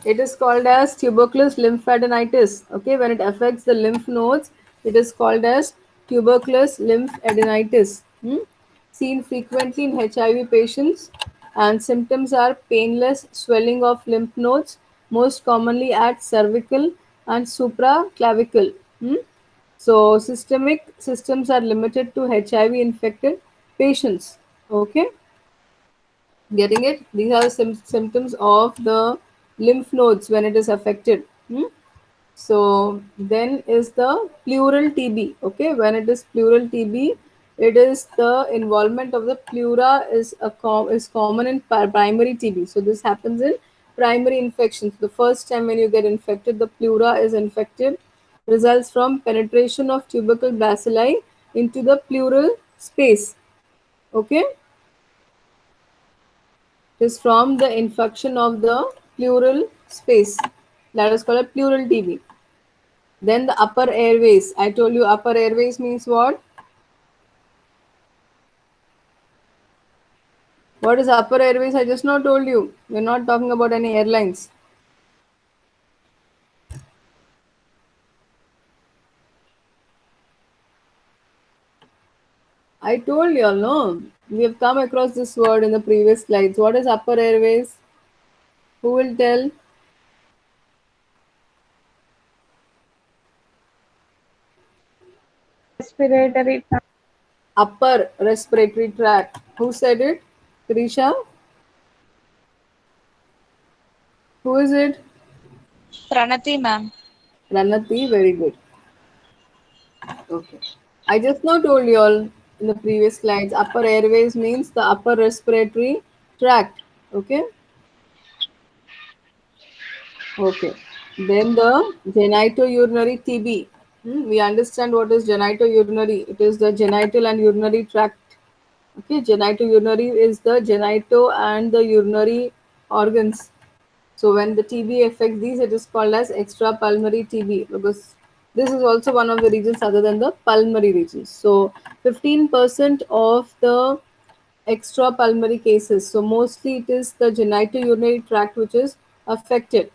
S1: It is called as tuberculous lymphadenitis. Okay, when it affects the lymph nodes, it is called as tuberculous lymphadenitis. Seen frequently in HIV patients, and symptoms are painless swelling of lymph nodes, most commonly at cervical and supraclavicle. So, systemic systems are limited to HIV infected patients. Okay, getting it? These are the symptoms of the lymph nodes when it is affected. So then is the pleural TB. Okay, when it is pleural TB, it is the involvement of the pleura is common in primary TB. So this happens in primary infections. The first time when you get infected, the pleura is infected, results from penetration of tubercle bacilli into the pleural space. Okay, is from the infection of the pleural space. That is called a pleural TB. Then the upper airways. I told you upper airways means what? What is upper airways? I just now told you. We're not talking about any airlines. I told you all, no. We have come across this word in the previous slides. What is upper airways? Who will tell?
S2: Respiratory tract.
S1: Upper respiratory tract. Who said it? Krisha? Who is it?
S6: Pranati, ma'am.
S1: Ranati, very good. Okay. I just now told you all in the previous slides, upper airways means the upper respiratory tract. Okay. Okay. Then the genitourinary TB. We understand what is genitourinary. It is the genital and urinary tract. Okay. Genitourinary is the genito and the urinary organs. So when the TB affects these, it is called as extrapulmonary TB because this is also one of the regions other than the pulmonary regions. So 15% of the extrapulmonary cases. So mostly it is the genitourinary tract which is affected.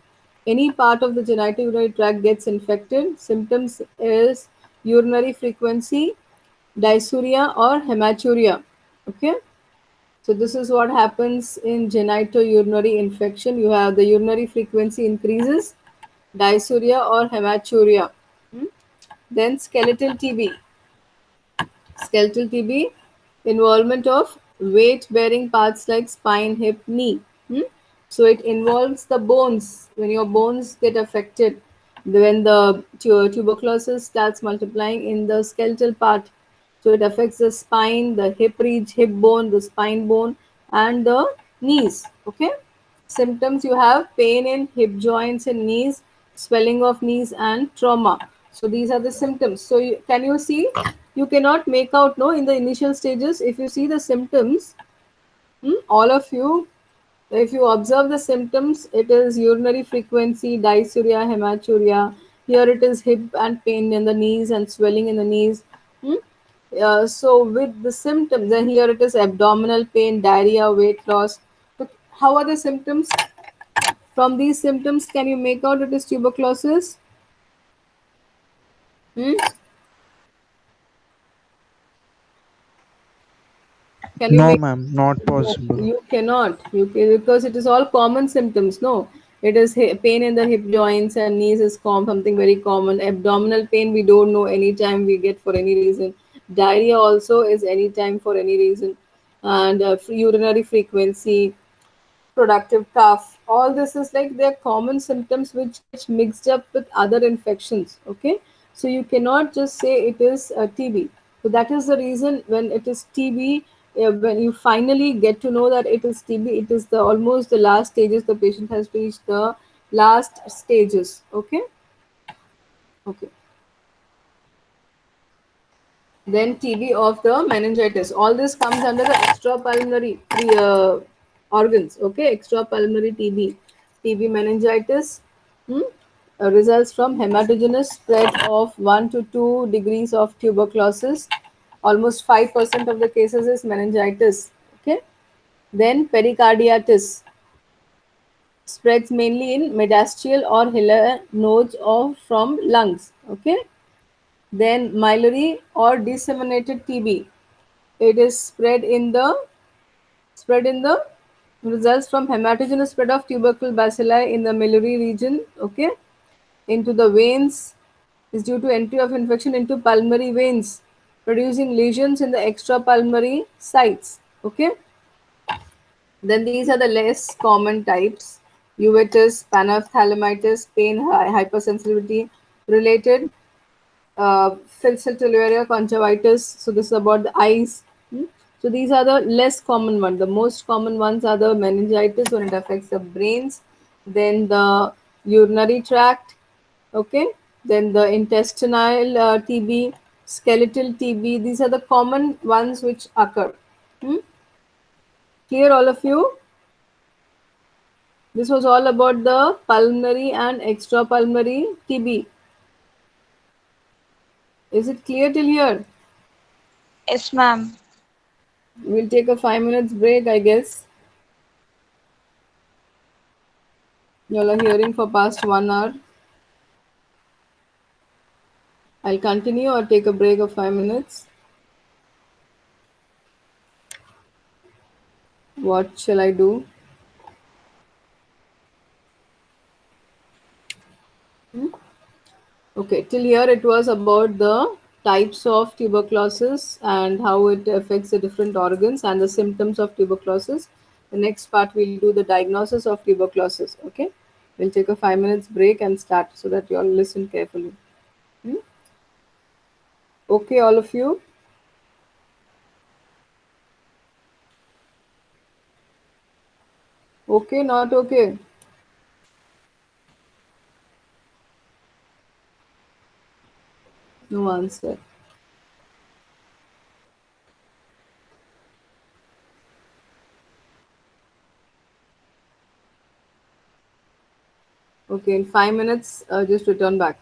S1: Any part of the genitourinary tract gets infected. Symptoms is urinary frequency, dysuria or hematuria. Okay. So this is what happens in genitourinary infection. You have the urinary frequency increases, dysuria or hematuria. Then skeletal TB. Skeletal TB, involvement of weight bearing parts like spine, hip, knee. So it involves the bones. When your bones get affected, when the tuberculosis starts multiplying in the skeletal part, so it affects the spine, the hip ridge, hip bone, the spine bone, and the knees. Okay. Symptoms you have pain in hip joints and knees, swelling of knees, and trauma. So these are the symptoms. So can you see? You cannot make out no in the initial stages. If you see the symptoms, all of you, if you observe the symptoms, it is urinary frequency, dysuria, hematuria. Here it is hip and pain in the knees and swelling in the knees. Hmm? So with the symptoms, then here it is abdominal pain, diarrhea, weight loss. But how are the symptoms? From these symptoms, can you make out it is tuberculosis? Hmm? Can you
S3: No,
S1: make?
S3: ma'am, not
S1: No,
S3: possible.
S1: you cannot. You can, because it is all common symptoms. No, It is pain in the hip joints and knees is something very common. Abdominal pain we don't know anytime we get for any reason. Diarrhea also is anytime for any reason, and urinary frequency, productive cough. All this is like they're common symptoms which get mixed up with other infections. Okay, so you cannot just say it is TB. So that is the reason when it is TB, when you finally get to know that it is TB, it is the almost the last stages. The patient has reached the last stages. Okay, okay. Then TB of the meningitis. All this comes under the extrapulmonary organs. Okay, extrapulmonary TB. TB meningitis results from hematogenous spread of 1 to 2 degrees of tuberculosis. Almost 5% of the cases is meningitis. Okay, then pericarditis spreads mainly in mediastinal or hilar nodes of from lungs. Okay, then miliary or disseminated TB. It is spread in the results from hematogenous spread of tubercle bacilli in the miliary region, okay, into the veins is due to entry of infection into pulmonary veins, producing lesions in the extrapulmonary sites. Okay, then these are the less common types: uveitis, panophthalmitis, pain, hypersensitivity related, falciparum conjunctivitis. So this is about the eyes. So these are the less common ones. The most common ones are the meningitis when it affects the brains, then the urinary tract, okay, then the intestinal TB, skeletal TB. These are the common ones which occur. Hmm? Clear, all of you? This was all about the pulmonary and extrapulmonary TB. Is it clear till here?
S6: Yes, ma'am.
S1: We'll take a 5 minutes break, I guess. Y'all are hearing for past 1 hour. I'll continue or take a break of 5 minutes. What shall I do? Okay, till here it was about the types of tuberculosis and how it affects the different organs and the symptoms of tuberculosis. The next part we'll do the diagnosis of tuberculosis. Okay, we'll take a 5 minutes break and start so that you all listen carefully. Hmm? Okay, all of you. Okay, not okay. No answer. Okay, in 5 minutes, just return back.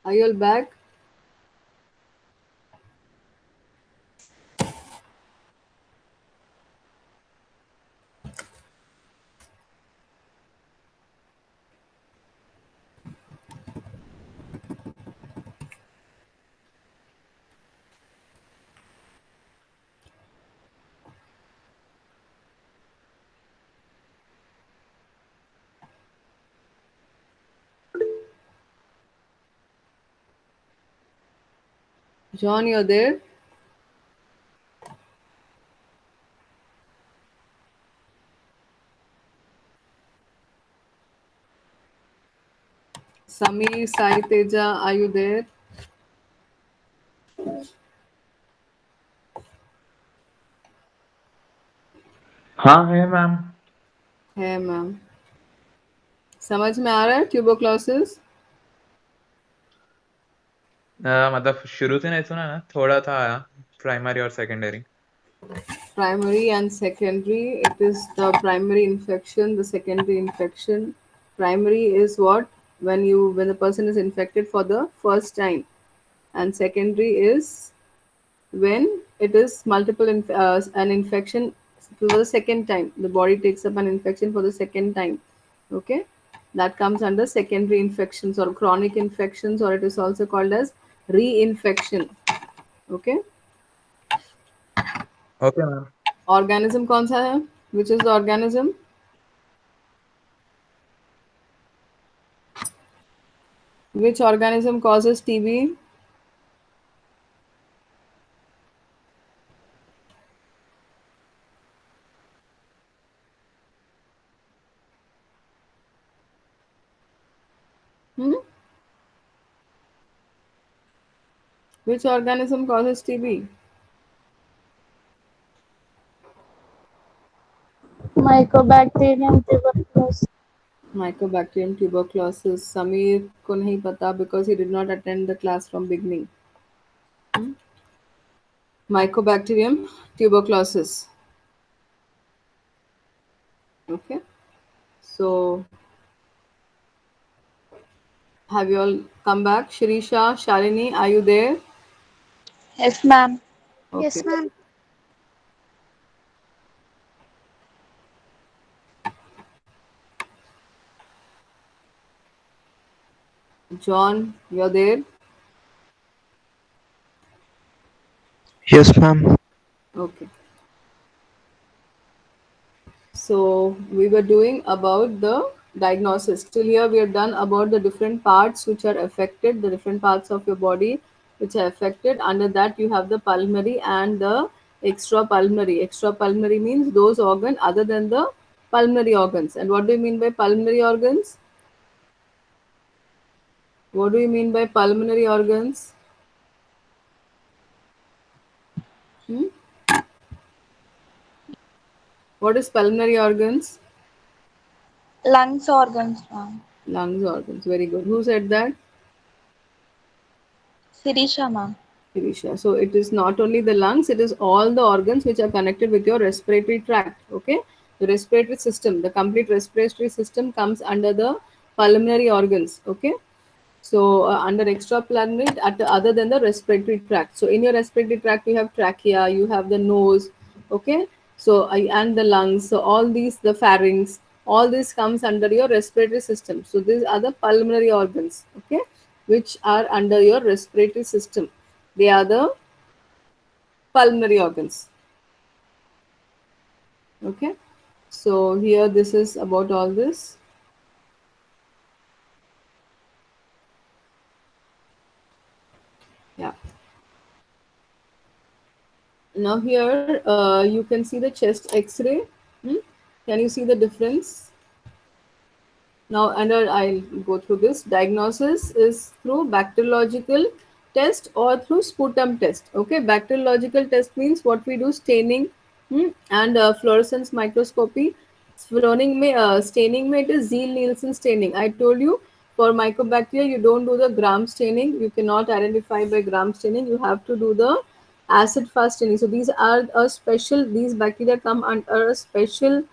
S1: Are you all back? John, you're there? Samir, Sai Teja, are you there?
S7: हाँ है ma'am.
S1: है ma'am. समझ में आ रहा है tuberculosis?
S7: मतलब शुरू से नहीं सुना ना, थोड़ा था आया, प्राइमरी और secondary.
S1: Primary and secondary, it is the primary infection, the secondary infection. Primary is what? When the person is infected for the first time, and secondary is when it is an infection for the second time. The body takes up an infection for the second time. Okay, that comes under secondary infections or chronic infections, or it is also called as reinfection. Okay.
S7: Okay ma'am.
S1: Organism कौन सा है? Which is the organism? Which organism causes TB? Hmm? Which organism causes TB?
S2: Mycobacterium tuberculosis.
S1: Mycobacterium tuberculosis. Samir को नहीं पता because he did not attend the class from beginning. Hmm? Mycobacterium tuberculosis. Okay. So have you all come back? Shirisha, Shalini, are you there?
S6: Yes, ma'am.
S1: Okay.
S5: Yes, ma'am.
S1: John, you're there?
S3: Yes, ma'am.
S1: Okay. So we were doing about the diagnosis. Till here we are done about the different parts which are affected, the different parts of your body which are affected. Under that you have the pulmonary and the extrapulmonary. Extrapulmonary means those organs other than the pulmonary organs. And what do you mean by pulmonary organs? What do you mean by pulmonary organs? Hmm? What is pulmonary organs?
S6: Lungs organs, ma'am.
S1: Lungs organs. Very good. Who said that?
S6: Sirisha, ma'am.
S1: Shirisha. So it is not only the lungs, it is all the organs which are connected with your respiratory tract. Okay, the respiratory system, the complete respiratory system comes under the pulmonary organs. Okay, so under extrapulmonary, other than the respiratory tract. So in your respiratory tract, you have trachea, you have the nose. Okay, so and the lungs. So all these, the pharynx, all this comes under your respiratory system. So these are the pulmonary organs. Okay, which are under your respiratory system. They are the pulmonary organs. Okay, so here this is about all this. Yeah. Now here you can see the chest X-ray. Hmm? Can you see the difference? Now, under I'll go through this. Diagnosis is through bacteriological test or through sputum test. Okay, bacteriological test means what we do staining and fluorescence microscopy. Staining में it is Zeal-Nielsen staining. I told you for mycobacteria you don't do the gram staining. You cannot identify by gram staining. You have to do the acid fast staining. So these are a special. These bacteria come under a special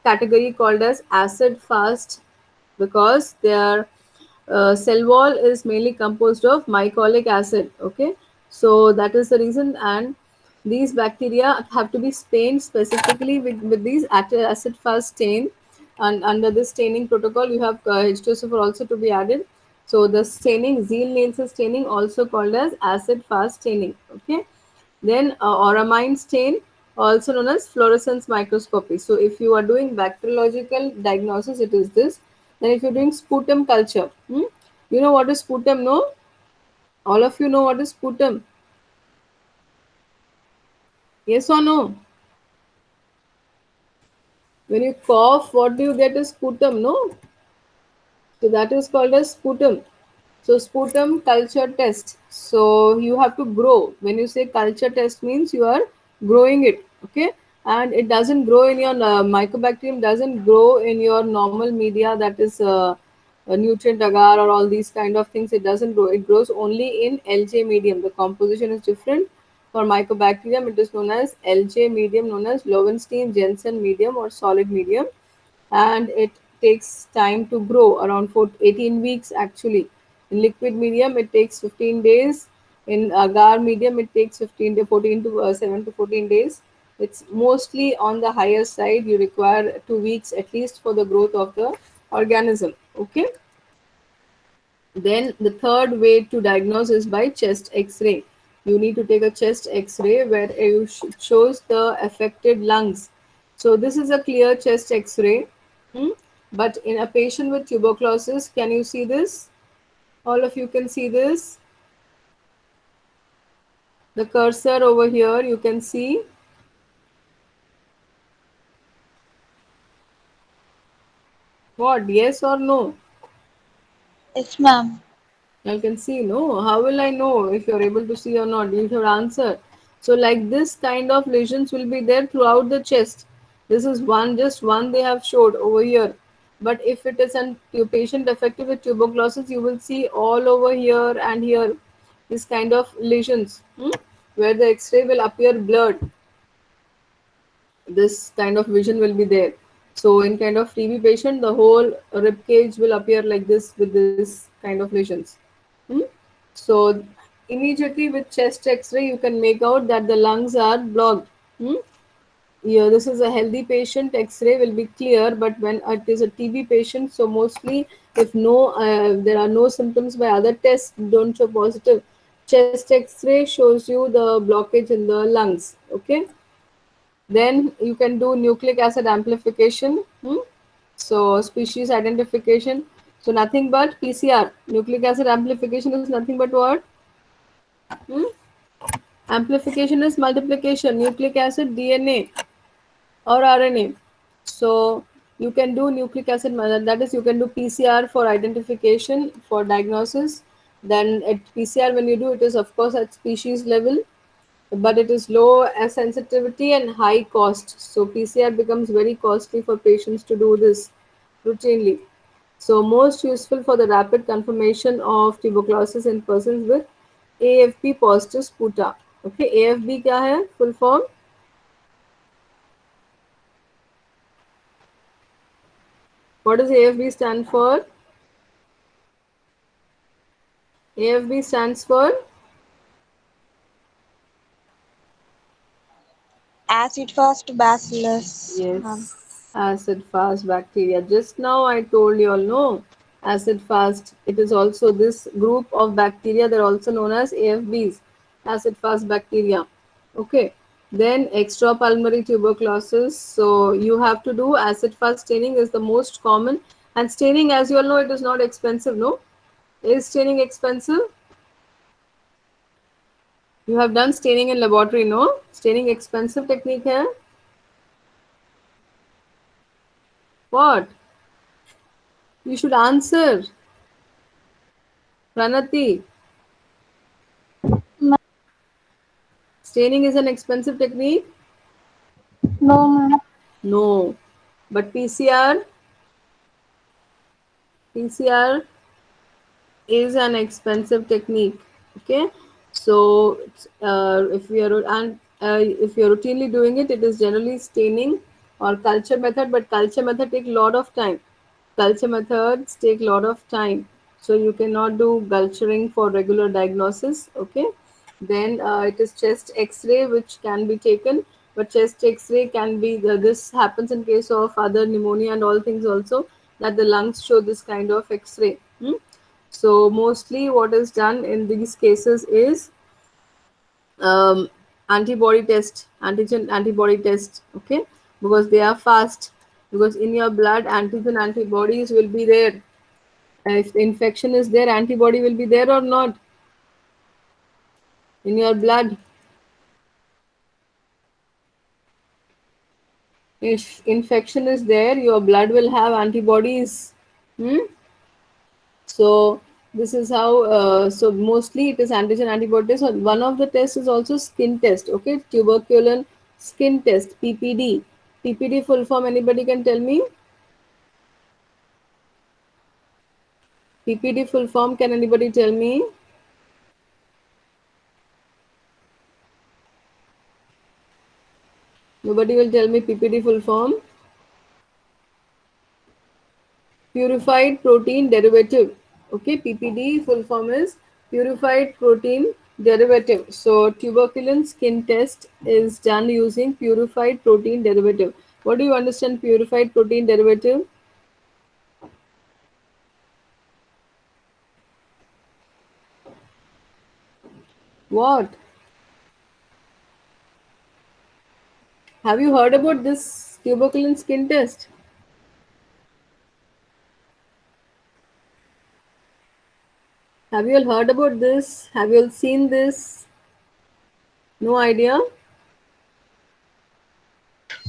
S1: category called as acid fast because they are cell wall is mainly composed of mycolic acid. Okay, so that is the reason, and these bacteria have to be stained specifically with these acid fast stain, and under this staining protocol you have H2SO4 also to be added. So the staining, Zeal Nielsen staining, also called as acid fast staining. Okay, then auramine stain, also known as fluorescence microscopy. So if you are doing bacteriological diagnosis, it is this. Then if you're doing sputum culture, you know what is sputum? No, all of you know what is sputum? Yes or no? When you cough, what do you get is sputum? No, so that is called as sputum. So sputum culture test. So you have to grow. When you say culture test means you are growing it, okay? And it doesn't grow in your mycobacterium doesn't grow in your normal media, that is a nutrient agar or all these kind of things. It doesn't grow. It grows only in LJ medium. The composition is different. For mycobacterium, it is known as LJ medium, known as Lowenstein Jensen medium or solid medium, and it takes time to grow around 18 weeks actually. In liquid medium it takes 15 days. In agar medium it takes 15 to 14 to 7 to 14 days. It's mostly on the higher side. You require 2 weeks at least for the growth of the organism. Okay, then the third way to diagnose is by chest X-ray. You need to take a chest X-ray where you shows the affected lungs. So this is a clear chest X-ray. Hmm? But in a patient with tuberculosis, can you see this? All of you can see this. The cursor over here, you can see. What? Yes or no?
S6: Yes, ma'am.
S1: I can see, no? How will I know if you're able to see or not? You should answer. So, like this kind of lesions will be there throughout the chest. This is one, just one they have showed over here. But if it is a patient affected with tuberculosis, you will see all over here and here this kind of lesions, where the X-ray will appear blurred. This kind of vision will be there. So in kind of TB patient, the whole rib cage will appear like this with this kind of lesions. Hmm? So immediately with chest X-ray, you can make out that the lungs are blocked. Hmm? Yeah, this is a healthy patient. X-ray will be clear, but when it is a TB patient, so mostly if there are no symptoms by other tests don't show positive, chest X-ray shows you the blockage in the lungs. Okay, then you can do nucleic acid amplification. So species identification. So nothing but PCR. Nucleic acid amplification is nothing but what? Hmm? Amplification is multiplication. Nucleic acid, DNA or RNA. So you can do nucleic acid, that is you can do PCR for identification, for diagnosis. Then at PCR when you do it is of course at species level, but it is low sensitivity and high cost. So PCR becomes very costly for patients to do this routinely. So most useful for the rapid confirmation of tuberculosis in persons with AFB positive sputa. Okay, AFB क्या है full form? What does AFB stand for? AFB stands for
S6: Acid fast bacillus, ma'am.
S1: yes, acid fast bacteria. Just now I told you all, no, acid fast. It is also this group of bacteria. They're also known as AFBs, acid fast bacteria. Okay. Then extrapulmonary tuberculosis. So you have to do acid fast staining is the most common. And staining, as you all know, it is not expensive. No, is staining expensive? You have done staining in laboratory. No, staining expensive technique hai. What? You should answer. Pranati,
S2: Ma-
S1: staining is an expensive technique?
S2: No, ma'am.
S1: No. But PCR is an expensive technique. Okay. So if you're routinely doing it, it is generally staining or culture method. But culture method take a lot of time. Culture methods take a lot of time. So you cannot do culturing for regular diagnosis. Okay, then it is chest X-ray which can be taken, but chest X-ray can be this happens in case of other pneumonia and all things also, that the lungs show this kind of X-ray. So mostly what is done in these cases is um, antibody test, antigen antibody test. Okay, because they are fast, because in your blood antigen antibodies will be there. If the infection is there, antibody will be there or not in your blood. If infection is there, your blood will have antibodies. Hmm? So this is how. So mostly it is antigen antibody test. So one of the tests is also skin test. Okay, tuberculin skin test (PPD). PPD full form. Anybody can tell me? PPD full form. Can anybody tell me? Nobody will tell me PPD full form. Purified protein derivative. Okay, PPD full form is purified protein derivative. So tuberculin skin test is done using purified protein derivative. What do you understand purified protein derivative? What? Have you heard about this tuberculin skin test? Have you all heard about this? Have you all seen this? No idea?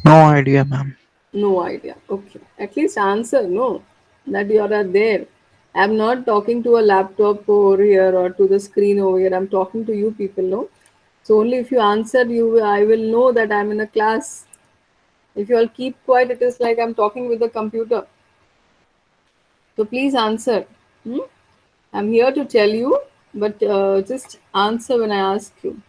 S3: No idea, ma'am.
S1: No idea. Okay. At least answer no. That you are there. I'm not talking to a laptop over here or to the screen over here. I'm talking to you people, no? So only if you answer, I will know that I'm in a class. If you all keep quiet, it is like I'm talking with the computer. So please answer. Hmm? I'm here to tell you, but just answer when I ask you.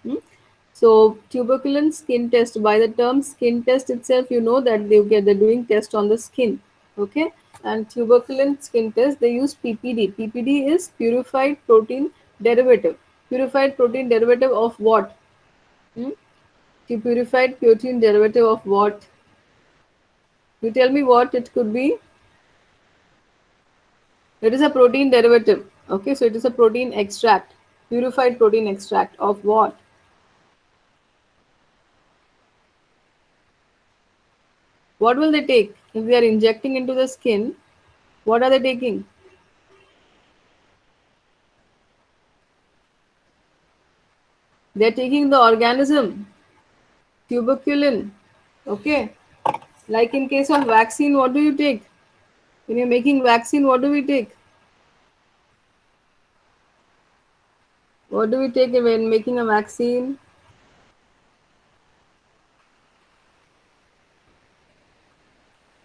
S1: So tuberculin skin test. By the term skin test itself, you know that they're doing test on the skin. Okay, and tuberculin skin test they use PPD. PPD is purified protein derivative. Purified protein derivative of what? Hmm? Purified protein derivative of what? You tell me what it could be. It is a protein derivative. Okay, so it is a protein extract. Purified protein extract of what? What will they take? If they are injecting into the skin, what are they taking? They are taking the organism, tuberculin. Okay. Like in case of vaccine, what do you take? When you're making vaccine, what do we take? What do we take when making a vaccine?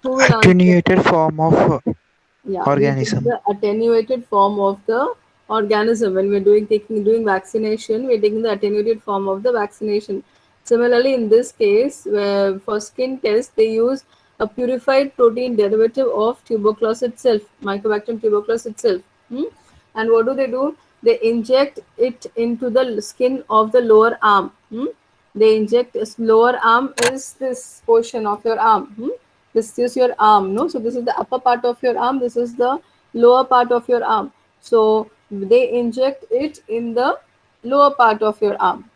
S1: Who will answer?
S3: Attenuated form of
S1: Yeah, we take
S3: organism.
S1: the attenuated form of the organism when we're doing vaccination. We're taking the attenuated form of the vaccination. Similarly, in this case, where for skin test, they use a purified protein derivative of tuberculosis itself, Mycobacterium tuberculosis itself. And what do? They inject it into the skin of the lower arm. They inject lower arm is this portion of your arm. This is your arm, no? So this is the upper part of your arm. This is the lower part of your arm. So they inject it in the lower part of your arm.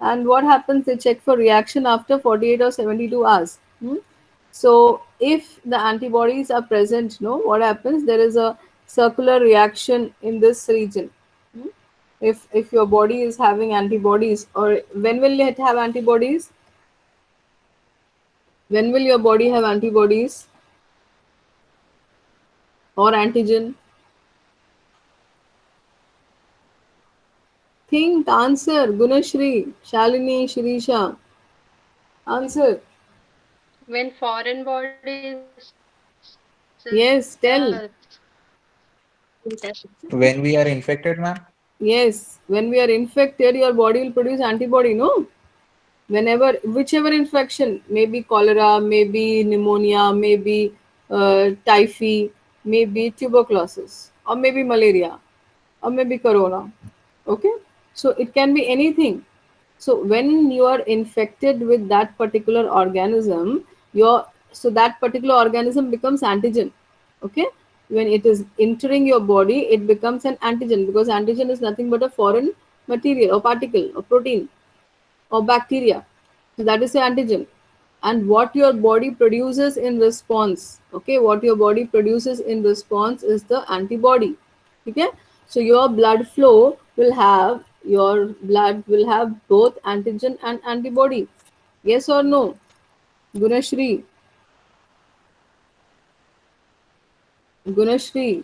S1: And what happens? They check for reaction after 48 or 72 hours. So if the antibodies are present, no, what happens? There is a circular reaction in this region. If your body is having antibodies, or when will it have antibodies? When will your body have antibodies or antigen? Think, answer. Gunashri, Shalini, Shirisha. Answer.
S2: When foreign bodies
S1: Yes, tell.
S8: When we are infected, ma'am?
S1: Yes, when we are infected, your body will produce antibody, no? Whenever, whichever infection, maybe cholera, maybe pneumonia, maybe typhi, maybe tuberculosis. or maybe malaria, or maybe corona. Okay, so it can be anything. So when you are infected with that particular organism, your so that particular organism becomes antigen. Okay, when it is entering your body, it becomes an antigen, because antigen is nothing but a foreign material or particle or protein or bacteria. So that is the antigen. And what your body produces in response, okay, what your body produces in response is the antibody. Okay, so your blood will have both antigen and antibody. Yes or no? Gunashri, Gunashri,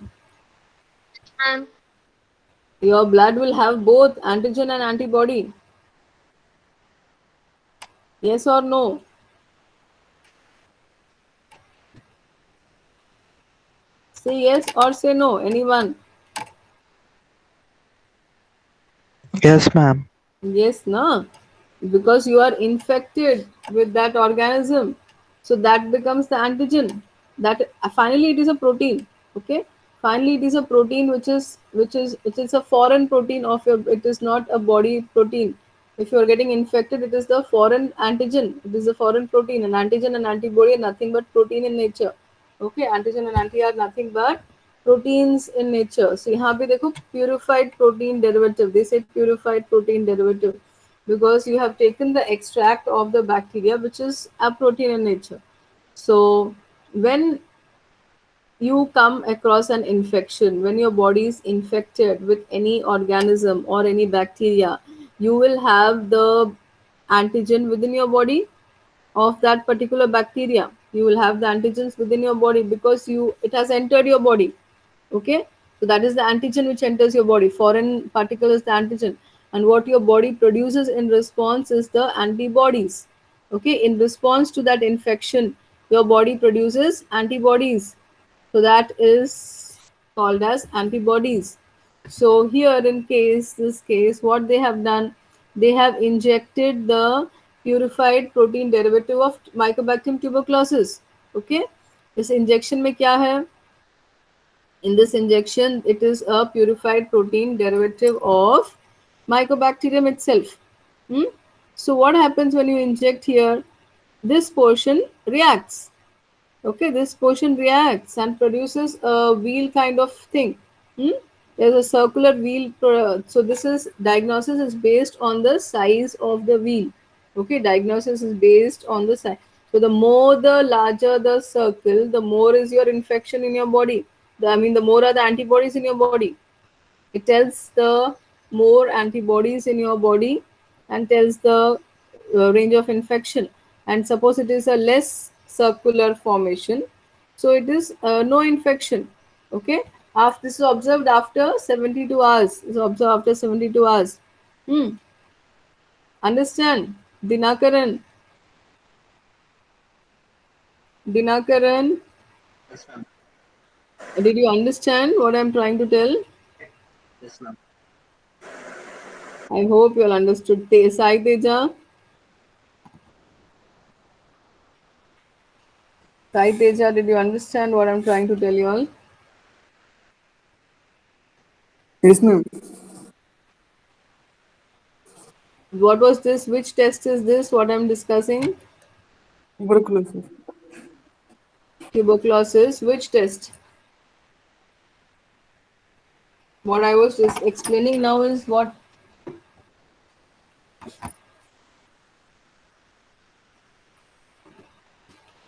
S2: ma'am.
S1: your blood will have both antigen and antibody. Yes or no? Say yes or say no. Anyone?
S3: Yes, ma'am.
S1: Yes, no, because you are infected with that organism, so that becomes the antigen. That finally it is a protein. Okay, finally it is a protein which is a foreign protein of your. It is not a body protein. If you are getting infected, it is the foreign antigen. It is a foreign protein. An antigen and antibody are nothing but protein in nature. Okay, antigen and anti are nothing but proteins in nature. So यहाँ पे देखो purified protein derivative. They say purified protein derivative because you have taken the extract of the bacteria, which is a protein in nature. So when you come across an infection, when your body is infected with any organism or any bacteria, you will have the antigen within your body of that particular bacteria. You will have the antigens within your body because you it has entered your body. Okay, so that is the antigen which enters your body. Foreign particle is the antigen, and what your body produces in response is the antibodies. Okay, in response to that infection, your body produces antibodies, so that is called as antibodies. So here in this case, what they have done, they have injected the purified protein derivative of Mycobacterium tuberculosis. Okay, इस injection में क्या है? In this injection, it is a purified protein derivative of Mycobacterium itself. Hmm? So what happens when you inject here? This portion reacts. Okay, this portion reacts and produces a wheel kind of thing. Hmm? There's a circular wheel. So this is diagnosis is based on the size of the wheel. Okay, diagnosis is based on the size. So the larger the circle, the more is your infection in your body. The more are the antibodies in your body. It tells the more antibodies in your body and tells the range of infection. And suppose it is a less circular formation, so it is no infection. Okay, after this is observed after 72 hours. Is observed after 72 hours. Hmm. Understand? Dinakaran. Dinakaran,
S8: Yes, ma'am.
S1: did you understand what I'm trying to tell?
S8: Yes, ma'am.
S1: I hope you all understood. Sai Teja. Sai Teja, did you understand what I'm trying to tell you all?
S4: Yes, ma'am.
S1: What was this? Which test is this? What I'm discussing?
S4: Tuberculosis.
S1: Tuberculosis. Which test? What I was just explaining now is what?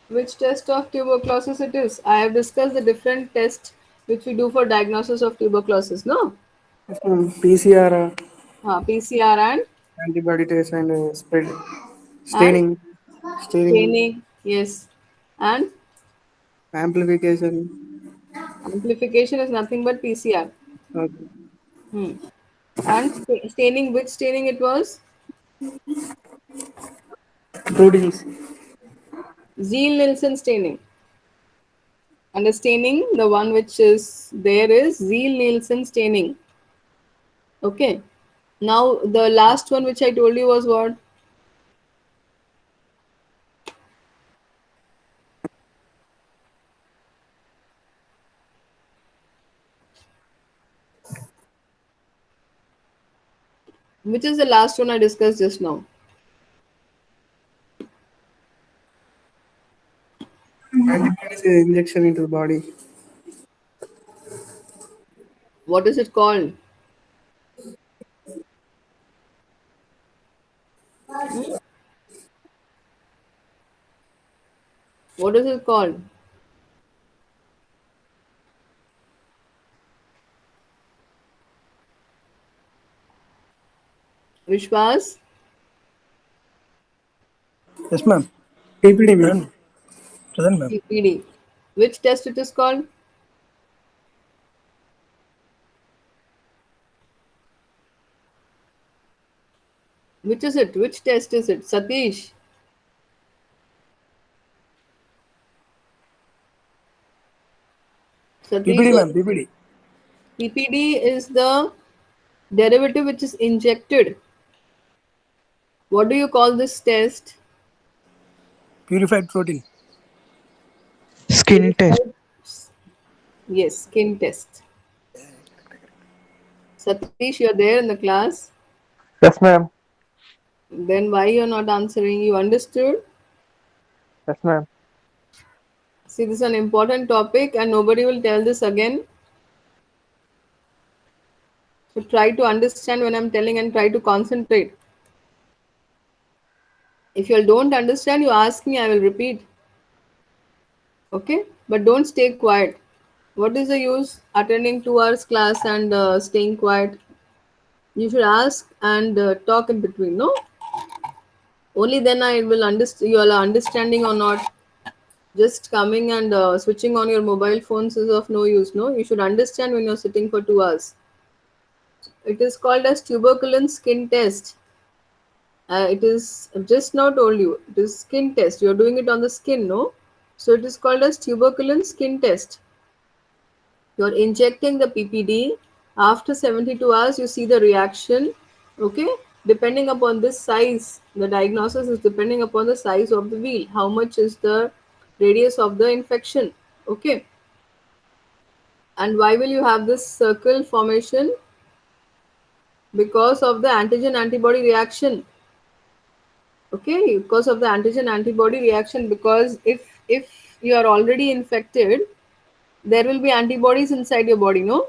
S1: Which test of tuberculosis it is? I have discussed the different tests which we do for diagnosis of tuberculosis. No?
S4: Yes, ma'am. PCR,
S1: PCR
S4: antibody test, and spread
S1: and
S4: staining, staining,
S1: staining. Yes. And
S4: amplification.
S1: amplification is nothing but PCR.
S4: Okay.
S1: Hmm. And staining, which staining it was?
S4: Proteins.
S1: Zeal-Nielsen staining. And the staining, the one which is there is Zeal-Nielsen staining. Okay. Now the last one which I told you was what? Which is the last one I discussed just now?
S4: Antibodies injection into the body.
S1: What is it called? Hmm? What is it called? Vishwas?
S9: Yes, ma'am. PPD, ma'am. Present, ma'am.
S1: PPD. Which test it is called? Which is it? Which test is it? Satish? Satish,
S9: PPD, ma'am. PPD.
S1: PPD is the derivative which is injected. What do you call this test?
S9: Purified protein.
S3: Skin test.
S1: Yes, skin test. Satish, you're there in the class.
S3: Yes, ma'am.
S1: Then why you're not answering? You understood?
S3: Yes, ma'am.
S1: See, this is an important topic and nobody will tell this again. So try to understand when I'm telling and try to concentrate. If you don't understand, you ask me, I will repeat. Okay? But don't stay quiet. What is the use attending 2 hours class and staying quiet? You should ask and talk in between, no? Only then I will understand you are understanding or not. Just coming and switching on your mobile phones is of no use, no? You should understand when you're sitting for 2 hours. It is called as tuberculin skin test. It is just now told you. It is skin test. You're doing it on the skin, no? So it is called as tuberculin skin test. You're injecting the PPD. After 72 hours, you see the reaction. Okay? Depending upon this size, the diagnosis is depending upon the size of the wheal. How much is the radius of the infection? Okay? And why will you have this circle formation? Because of the antigen antibody reaction. Okay, because of the antigen antibody reaction, because if you are already infected, there will be antibodies inside your body, no?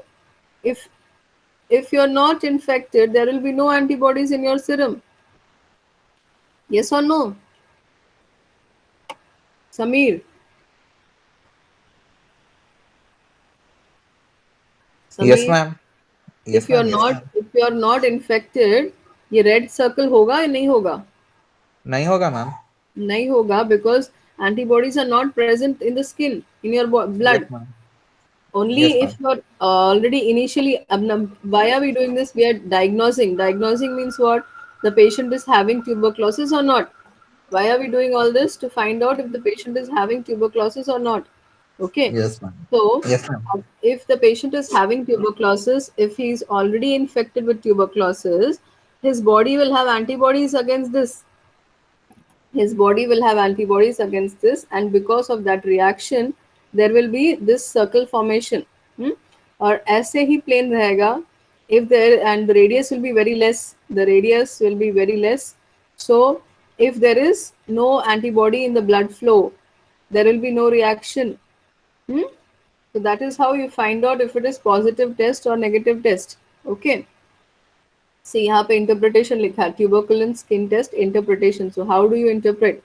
S1: If you're not infected, there will be no antibodies in your serum. Yes or no? Samir?
S7: Yes,
S1: Samir,
S7: ma'am. Yes, ma'am. Yes, ma'am.
S1: if you're not infected, ये red circle होगा या नहीं होगा?
S7: नहीं होगा, ma'am.
S1: नहीं होगा, because antibodies are not present in the skin, in your
S7: Yes,
S1: blood.
S7: ma'am.
S1: Only
S7: Yes,
S1: if
S7: ma'am.
S1: you're already initially, why are we doing this? We are diagnosing. Diagnosing means what? The patient is having tuberculosis or not. Why are we doing all this? To find out if the patient is having tuberculosis or not. Okay.
S7: Yes, ma'am.
S1: So,
S7: Yes, ma'am.
S1: if the patient is having tuberculosis, if he is already infected with tuberculosis, his body will have antibodies against this. His body will have antibodies against this, and because of that reaction there will be this circle formation. और ऐसे ही plain रहेगा. If there, and the radius will be very less, the radius will be very less. So if there is no antibody in the blood flow, there will be no reaction. Hmm? So that is how you find out if it is positive test or negative test. Okay. See, यहाँ पे interpretation लिखा है, tuberculin skin test interpretation. So how do you interpret?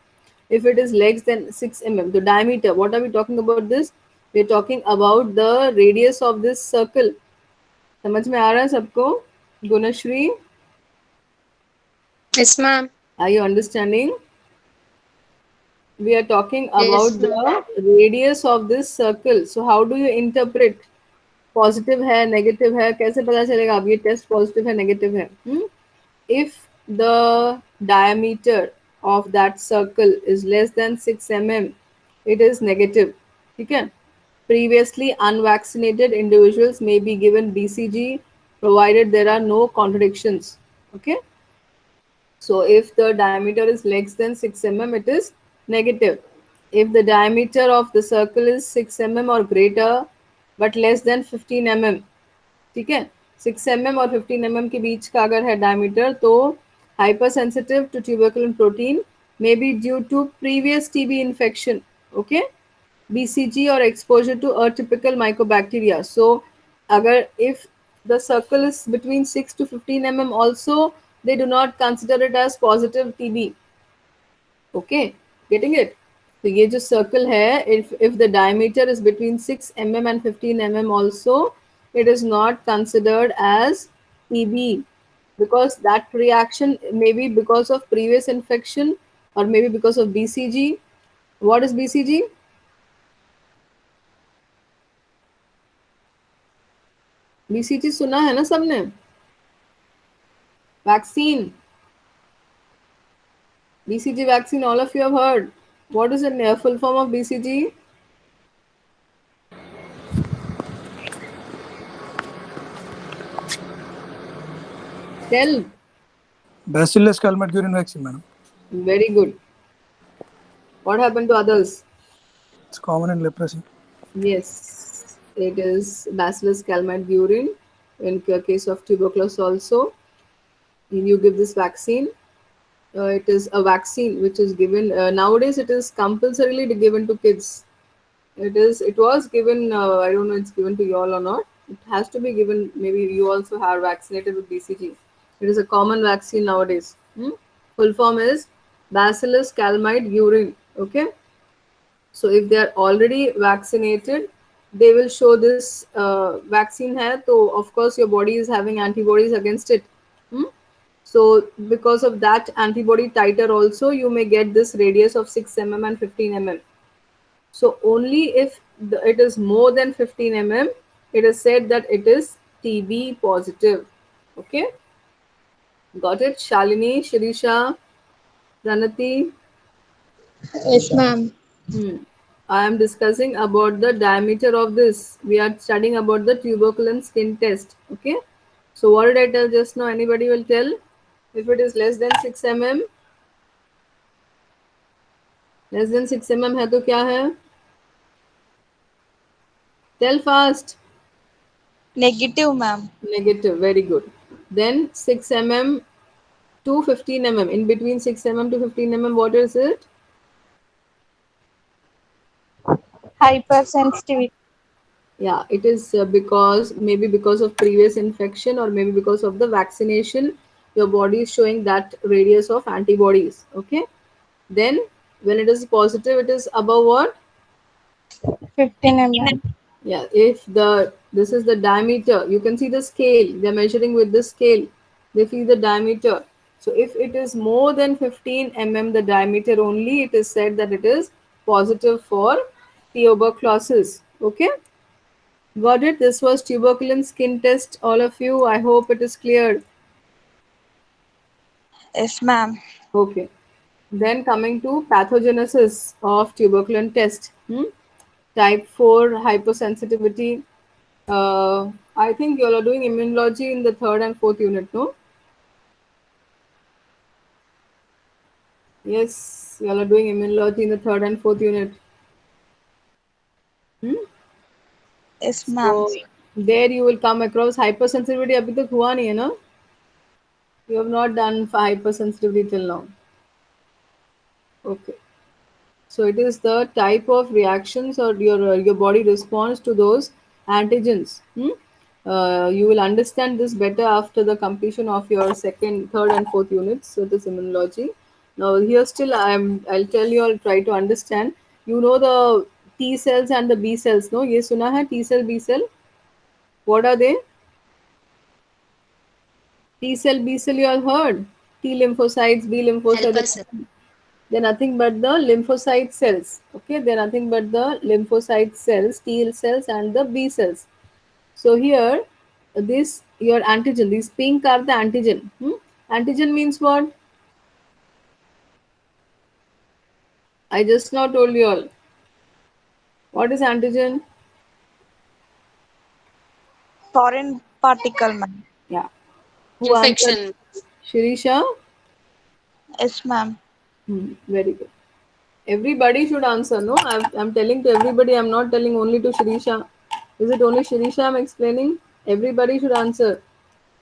S1: If it is less than 6 mm, the diameter, what are we talking about this? We're talking about the radius of this circle. समझ में आ रहा है सबको? Gunashri,
S2: Yes, ma'am.
S1: are you understanding? We are talking
S2: Yes,
S1: about
S2: ma'am.
S1: the radius of this circle. So how do you interpret? Positive है, negative है, कैसे पता चलेगा अब ये टेस्ट पॉजिटिव है, नेगेटिव है? If the diameter of that circle is less than 6 mm, it is negative. ठीक है? Previously unvaccinated individuals may be given BCG provided there are no contradictions. Okay? So if the diameter is less than 6 mm, it is negative. If the diameter of the circle is 6 mm or greater but less than 15 mm, ठीक है, 6 mm और 15 mm के बीच का अगर है diameter तो hypersensitive to tuberculin protein may be due to previous TB infection, okay, BCG or exposure to atypical mycobacteria. So agar if the circle is between 6 to 15 mm also, they do not consider it as positive TB. Okay, getting it? So ये जो circle है, if the diameter is between 6 mm and 15 mm also, it is not considered as TB because that reaction may be because of previous infection or maybe because of BCG. What is BCG? BCG सुना है ना सबने? Vaccine. BCG vaccine, all of you have heard. What is the full form of BCG? Tell.
S9: Bacillus calmette-guerin vaccine, madam.
S1: Very good. What happened to others?
S9: It's common in leprosy.
S1: Yes, it is Bacillus calmette-guerin. In case of tuberculosis also, you give this vaccine. It is a vaccine which is given nowadays. It is compulsorily given to kids. It was given. I don't know. It's given to you all or not. It has to be given. Maybe you also are vaccinated with BCG. It is a common vaccine nowadays. Full form is Bacillus calmette-guerin. Okay. So if they are already vaccinated, they will show this vaccine hai. So of course your body is having antibodies against it. So because of that antibody titer also, you may get this radius of 6 mm and 15 mm. So only if it is more than 15 mm, it is said that it is TB positive. Okay. Got it? Shalini, Shirisha, Pranati.
S6: Yes, ma'am.
S1: I am discussing about the diameter of this. We are studying about the tuberculin skin test. Okay. So what did I tell just now? Anybody will tell? If it is less than 6 mm, less than 6 mm है तो क्या है? Tell fast.
S6: Negative, ma'am.
S1: Negative. Very good. Then 6 mm to 15 mm. In between 6 mm to 15 mm, what is it?
S6: Hypersensitivity.
S1: Yeah, it is maybe because of previous infection or maybe because of the vaccination, your body is showing that radius of antibodies. Okay. Then when it is positive, it is above what?
S6: 15 mm.
S1: Yeah, if this is the diameter, you can see the scale. They're measuring with the scale. They see the diameter. So if it is more than 15 mm, the diameter only, it is said that it is positive for tuberculosis. Okay. Got it? This was tuberculin skin test, all of you. I hope it is clear.
S6: Yes, ma'am.
S1: Okay. Then coming to pathogenesis of tuberculin test. Type 4 hypersensitivity. I think you all are doing immunology in the 3rd and 4th unit, no? Yes, you all are doing immunology in the 3rd and 4th unit.
S6: Yes, ma'am.
S1: So there you will come across hypersensitivity. अभी तक हुआ नहीं है ना? You have not done for hypersensitivity till now. Okay. So it is the type of reactions or your body responds to those antigens. You will understand this better after the completion of your 2nd, 3rd, and 4th units. So this immunology. Now here still I'll tell you. I'll try to understand. You know the T cells and the B cells. No, ये सुना है T cell, B cell. What are they? T cell, B cell. You all heard. T lymphocytes, B lymphocytes. They're nothing but the lymphocyte cells. Okay, they're nothing but the lymphocyte cells, T cells, and the B cells. So here, this your antigen. These pink are the antigen. Antigen means what? I just now told you all. What is antigen?
S6: Foreign particle, ma'am.
S1: Yeah. Who answered? Shirisha?
S6: Yes, ma'am.
S1: Very good. Everybody should answer. No, I'm telling to everybody. I'm not telling only to Shirisha. Is it only Shirisha I'm explaining? Everybody should answer.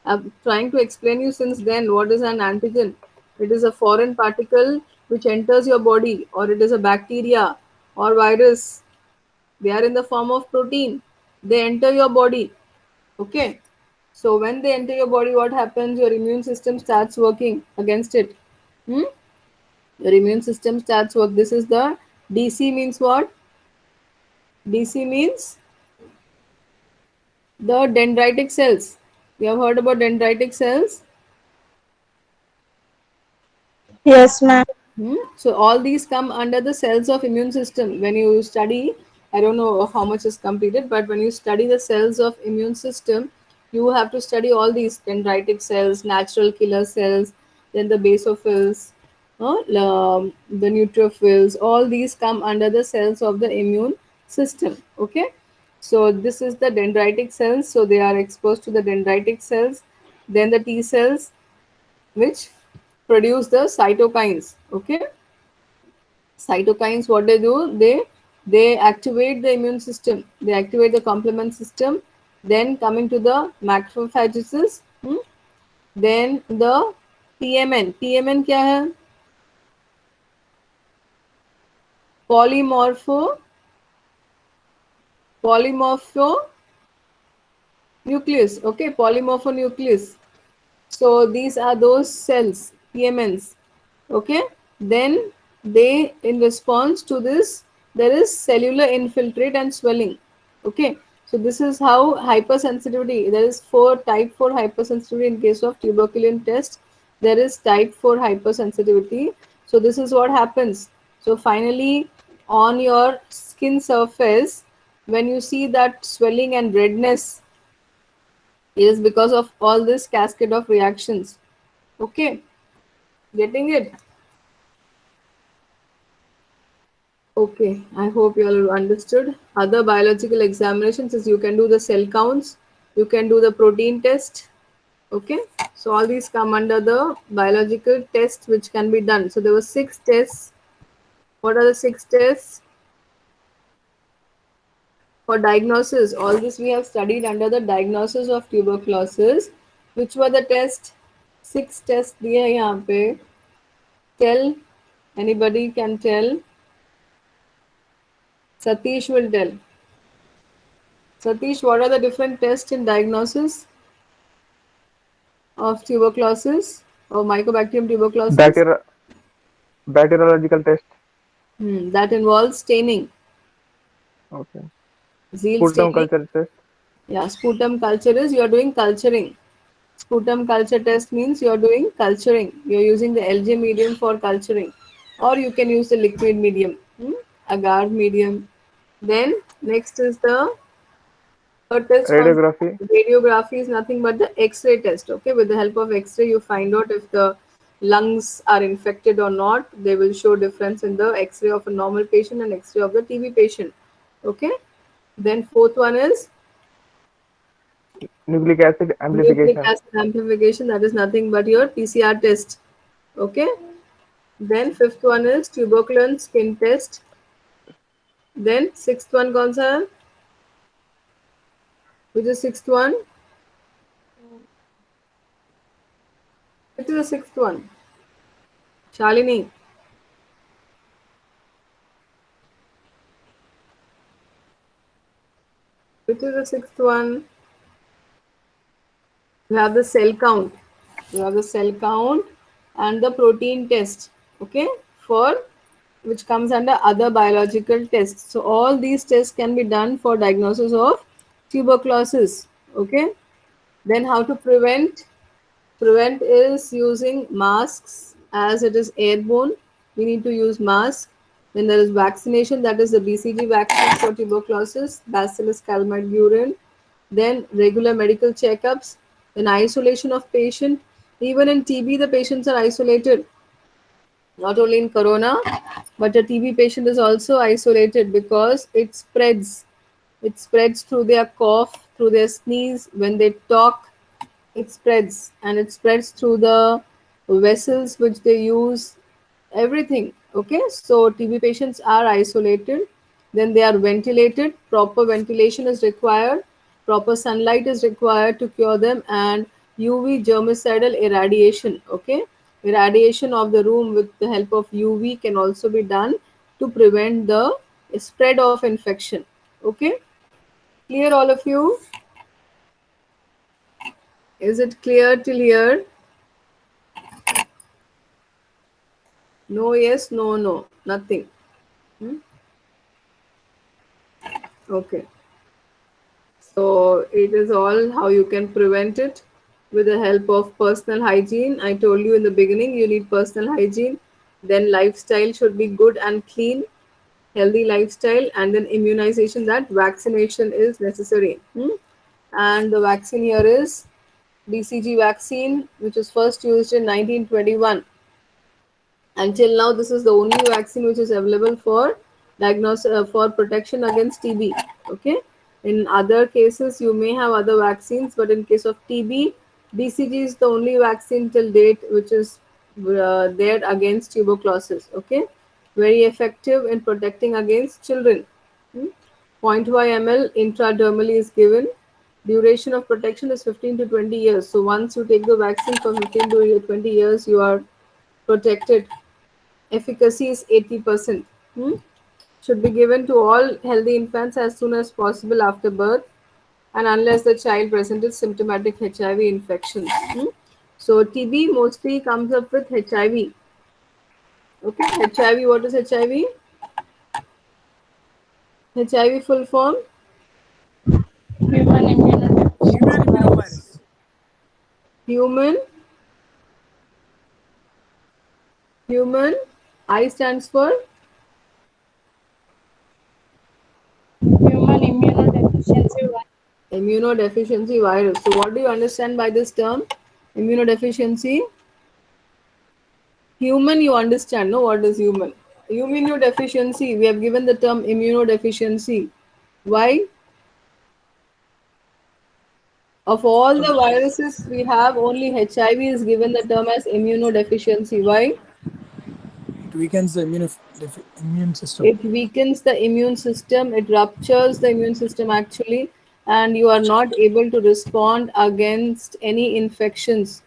S1: I'm trying to explain you since then what is an antigen. It is a foreign particle which enters your body, or it is a bacteria or virus. They are in the form of protein. They enter your body. Okay. So when they enter your body, what happens? Your immune system starts working against it. Hmm? Your immune system starts work. This is the DC means what? DC means the dendritic cells. You have heard about dendritic cells?
S5: Yes, ma'am.
S1: So all these come under the cells of immune system. When you study, I don't know how much is completed, but when you study the cells of immune system, you have to study all these dendritic cells, natural killer cells, then the basophils, the neutrophils. All these come under the cells of the immune system. Okay, so this is the dendritic cells. So they are exposed to the dendritic cells, then the T cells, which produce the cytokines. Okay, cytokines, what they do, they activate the immune system, they activate the complement system. Then coming to the macrophages, then the pmn क्या है? polymorpho polymorpho nucleus. Okay, polymorpho nucleus. So these are those cells, PMNs. Okay. Then they, in response to this, there is cellular infiltrate and swelling. Okay. So this is how hypersensitivity. There is type 4 hypersensitivity in case of tuberculin test. There is type 4 hypersensitivity. So this is what happens. So finally, on your skin surface, when you see that swelling and redness, it is because of all this cascade of reactions. Okay, getting it? Okay, I hope you all understood. Other biological examinations is you can do the cell counts, you can do the protein test. Okay, so all these come under the biological tests which can be done. So there were 6 tests. What are the 6 tests? For diagnosis, all this we have studied under the diagnosis of tuberculosis. Which were the tests? 6 tests दिए हैं यहाँ पे. Tell, anybody can tell. Satish will tell. Satish, what are the different tests in diagnosis of tuberculosis or Mycobacterium tuberculosis?
S3: Bacteriological test.
S1: That involves staining.
S3: Okay.
S1: Zeal
S3: Sputum
S1: staining.
S3: culture test.
S1: Yeah, sputum culture is you are doing culturing. Sputum culture test means you are doing culturing. You are using the LJ medium for culturing, or you can use the liquid medium, agar medium. Then next is the third test.
S3: Radiography.
S1: Radiography is nothing but the X-ray test. Okay, with the help of X-ray, you find out if the lungs are infected or not. They will show difference in the X-ray of a normal patient and X-ray of the TB patient. Okay. Then fourth one is
S3: Nucleic acid
S1: nucleic
S3: amplification.
S1: acid amplification. That is nothing but your PCR test. Okay. Then fifth one is tuberculin skin test. Then sixth one कौन सा है? Which is sixth one? Which is the sixth one? Shalini. Which is the sixth one? You have the cell count. You have the cell count and the protein test. Okay, for which comes under other biological tests. So all these tests can be done for diagnosis of tuberculosis. Okay, then how to prevent? Prevent is using masks, as it is airborne. We need to use mask. Then there is vaccination, that is the BCG vaccine for tuberculosis, Bacillus calmette-guerin. Then regular medical checkups. Then isolation of patient. Even in TB, the patients are isolated. Not only in corona, but a TB patient is also isolated because it spreads. It spreads through their cough, through their sneeze, when they talk. It spreads, and it spreads through the vessels which they use, everything. Okay, so TB patients are isolated, then they are ventilated. Proper ventilation is required, proper sunlight is required to cure them, and UV germicidal irradiation. Okay, irradiation of the room with the help of UV can also be done to prevent the spread of infection. Okay, clear all of you? Is it clear till here? No, yes, no, no, nothing. Hmm? Okay. So it is all how you can prevent it with the help of personal hygiene. I told you in the beginning you need personal hygiene. Then lifestyle should be good and clean, healthy lifestyle, and then immunization, that vaccination is necessary. And the vaccine here is BCG vaccine, which was first used in 1921. Until now, this is the only vaccine which is available for diagnosis for protection against TB. Okay. In other cases, you may have other vaccines, but in case of TB, BCG is the only vaccine till date which is there against tuberculosis. Okay, very effective in protecting against children. Hmm? 0.5 ml intradermally is given. Duration of protection is 15 to 20 years. So once you take the vaccine for 15 to 20 years, you are protected. Efficacy is 80%. Should be given to all healthy infants as soon as possible after birth, and unless the child presented symptomatic HIV infections. So TB mostly comes up with HIV. Okay, HIV. What is HIV? HIV full form?
S5: Human immunodeficiency.
S1: Human. Human. I stands for
S5: Human immunodeficiency virus.
S1: immunodeficiency virus. So what do you understand by this term? Immunodeficiency. Human, you understand, no? What is human? Immunodeficiency. We have given the term immunodeficiency. Why? Of all the viruses we have, only HIV is given the term as immunodeficiency. Why?
S9: It weakens the immune system.
S1: It weakens the immune system, it ruptures the immune system actually, and you are not able to respond against any infections.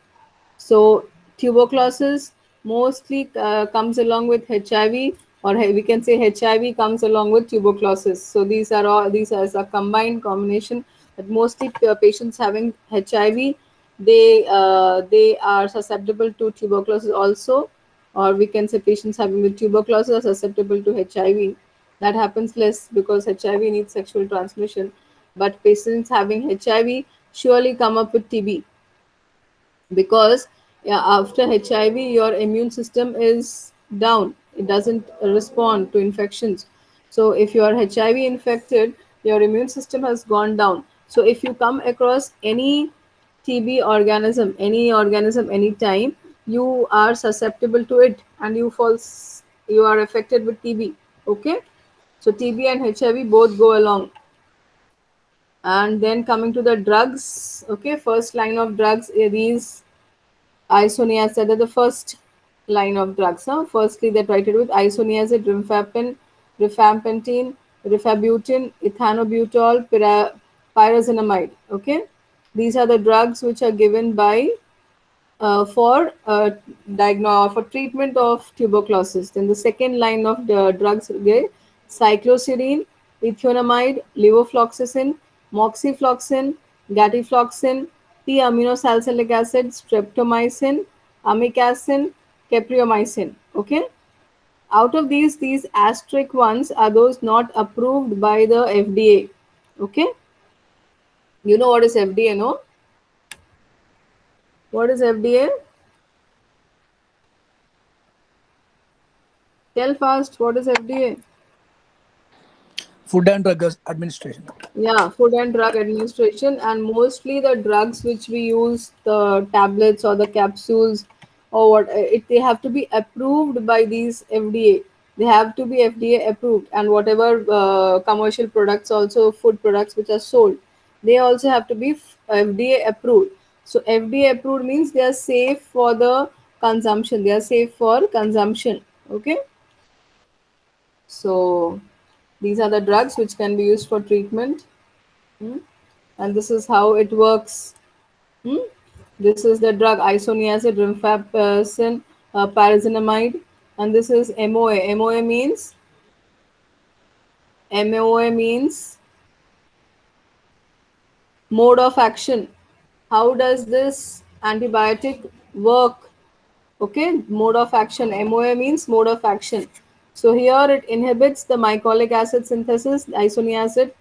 S1: So tuberculosis mostly comes along with HIV, or we can say HIV comes along with tuberculosis. So these are a combined combination. But mostly patients having HIV, they are susceptible to tuberculosis also, or we can say patients having the tuberculosis are susceptible to HIV. That happens less because HIV needs sexual transmission, but patients having HIV surely come up with TB, because yeah, after HIV your immune system is down, it doesn't respond to infections. So if you are HIV infected, your immune system has gone down. So if you come across any TB organism, anytime, you are susceptible to it and you are affected with TB. Okay, so TB and HIV both go along. And then coming to the drugs, okay, first line of drugs, these isoniazid are the first line of drugs. Firstly, they tried it with isoniazid, rifampicin, rifabutin, ethanobutol, pyrazinamide. Okay, these are the drugs which are given by for for treatment of tuberculosis. Then the second line of the drugs, okay, cycloserine, ethionamide, levofloxacin, moxifloxacin, gatifloxacin, p-aminosalicylic acid, streptomycin, amikacin, capreomycin. Okay. Out of these asterisk ones are those not approved by the FDA. Okay. You know what is FDA, no? What is FDA? Tell fast, what is FDA?
S9: Food and Drug Administration.
S1: Yeah, Food and Drug Administration, and mostly the drugs which we use, the tablets or the capsules or what, they have to be approved by these FDA. They have to be FDA approved, and whatever commercial products, also food products which are sold, they also have to be FDA approved. So FDA approved means they are safe for the consumption. They are safe for consumption. Okay. So these are the drugs which can be used for treatment. And this is how it works. This is the drug isoniazid, rifampicin, pyrazinamide, and this is MOA. MOA means mode of action. How does this antibiotic work? Okay, mode of action. MOA means mode of action. So here it inhibits the mycolic acid synthesis, isoniazid.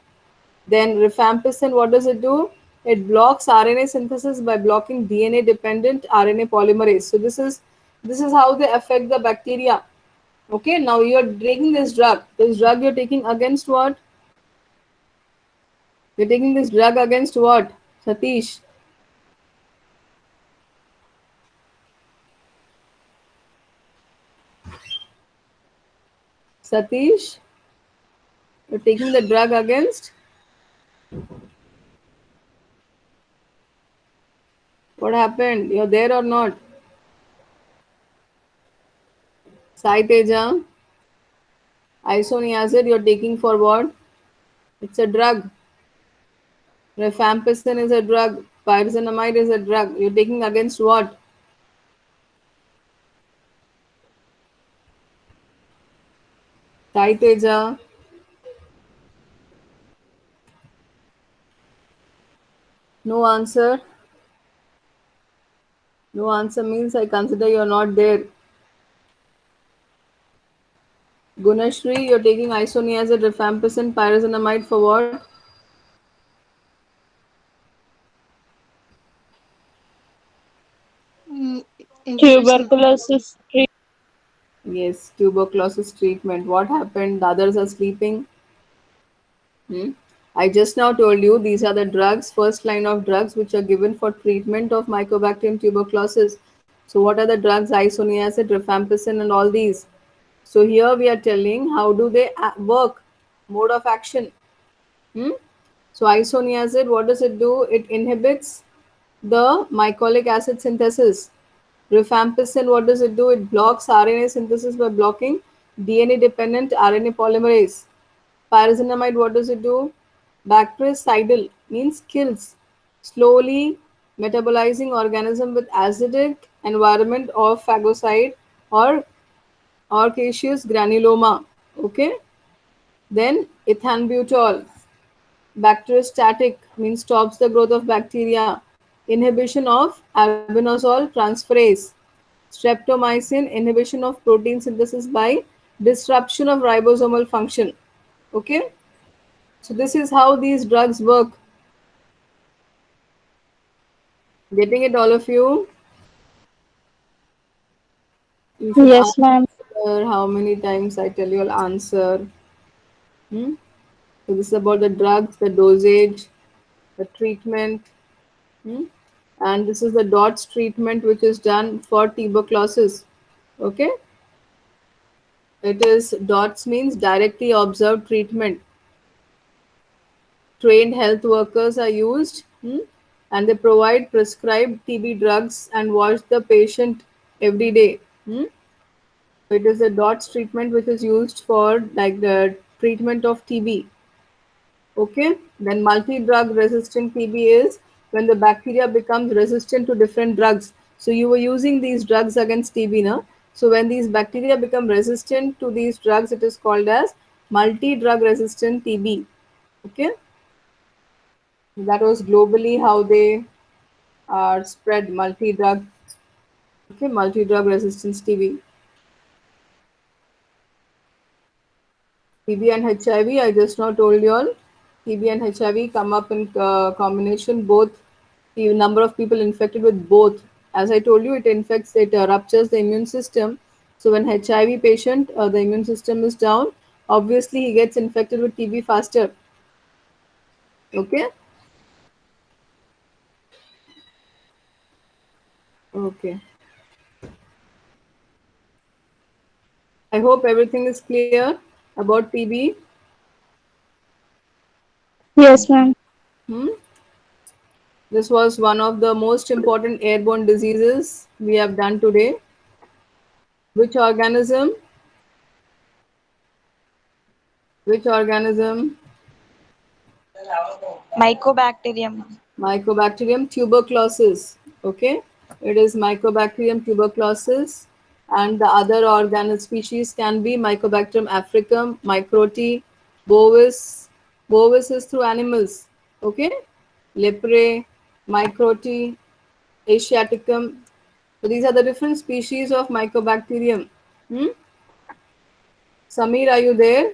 S1: Then rifampicin, what does it do? It blocks RNA synthesis by blocking DNA dependent RNA polymerase. So this is how they affect the bacteria. Okay, now you're taking this drug. This drug you're taking against what? You're taking this drug against what? Satish. Satish, you're taking the drug against? What happened? You're there or not? Sai Teja, isoniazid you're taking for what? It's a drug. Rifampicin is a drug. Pyrazinamide is a drug. You're taking against what? Sai Teja. No answer. No answer means I consider you're not there. Gunashri, you're taking isoniazid, rifampicin, pyrazinamide for what?
S5: Tuberculosis treatment.
S1: Yes, tuberculosis treatment. What happened? The others are sleeping. I just now told you these are the drugs, first line of drugs which are given for treatment of Mycobacterium tuberculosis. So what are the drugs? Isoniazid, rifampicin and all these. So here we are telling how do they work, mode of action. So isoniazid, what does it do? It inhibits the mycolic acid synthesis. Rifampicin, what does it do? It blocks RNA synthesis by blocking DNA-dependent RNA polymerase. Pyrazinamide, what does it do? Bactericidal means kills slowly metabolizing organism with acidic environment of phagocyte or Caseous granuloma. Okay. Then ethambutol, bacteriostatic means stops the growth of bacteria. Inhibition of albuminol transferase. Streptomycin, inhibition of protein synthesis by disruption of ribosomal function. Okay. So this is how these drugs work. Getting it, all of you? You should
S5: Yes, ma'am.
S1: answer how many times I tell you, I'll answer. Hmm? So this is about the drugs, the dosage, the treatment. Hmm? And this is the DOTS treatment which is done for tuberculosis. Okay. It is DOTS means directly observed treatment. Trained health workers are used, and they provide prescribed TB drugs and watch the patient every day. It is a DOTS treatment which is used for like the treatment of TB. Okay, then multi-drug resistant TB is when the bacteria becomes resistant to different drugs. So you were using these drugs against TB, no? So when these bacteria become resistant to these drugs, it is called as multi-drug resistant TB. Okay, that was globally how they are spread multi-drug. Okay, multi-drug resistance TB. TB and HIV, I just now told you all. TB and HIV come up in combination, both the number of people infected with both. As I told you, it ruptures the immune system. So when HIV patient, the immune system is down, obviously he gets infected with TB faster. Okay? Okay. I hope everything is clear about TB.
S5: Yes, ma'am.
S1: Hmm? This was one of the most important airborne diseases we have done today. Which organism? Which organism?
S6: Mycobacterium.
S1: Mycobacterium tuberculosis. Okay, it is Mycobacterium tuberculosis, and the other organelle species can be Mycobacterium africum, Microti, bovis. Bovis is through animals. Okay, Lepre, Microti, Asiaticum. So these are the different species of Mycobacterium. Hmm? Samir, are you there?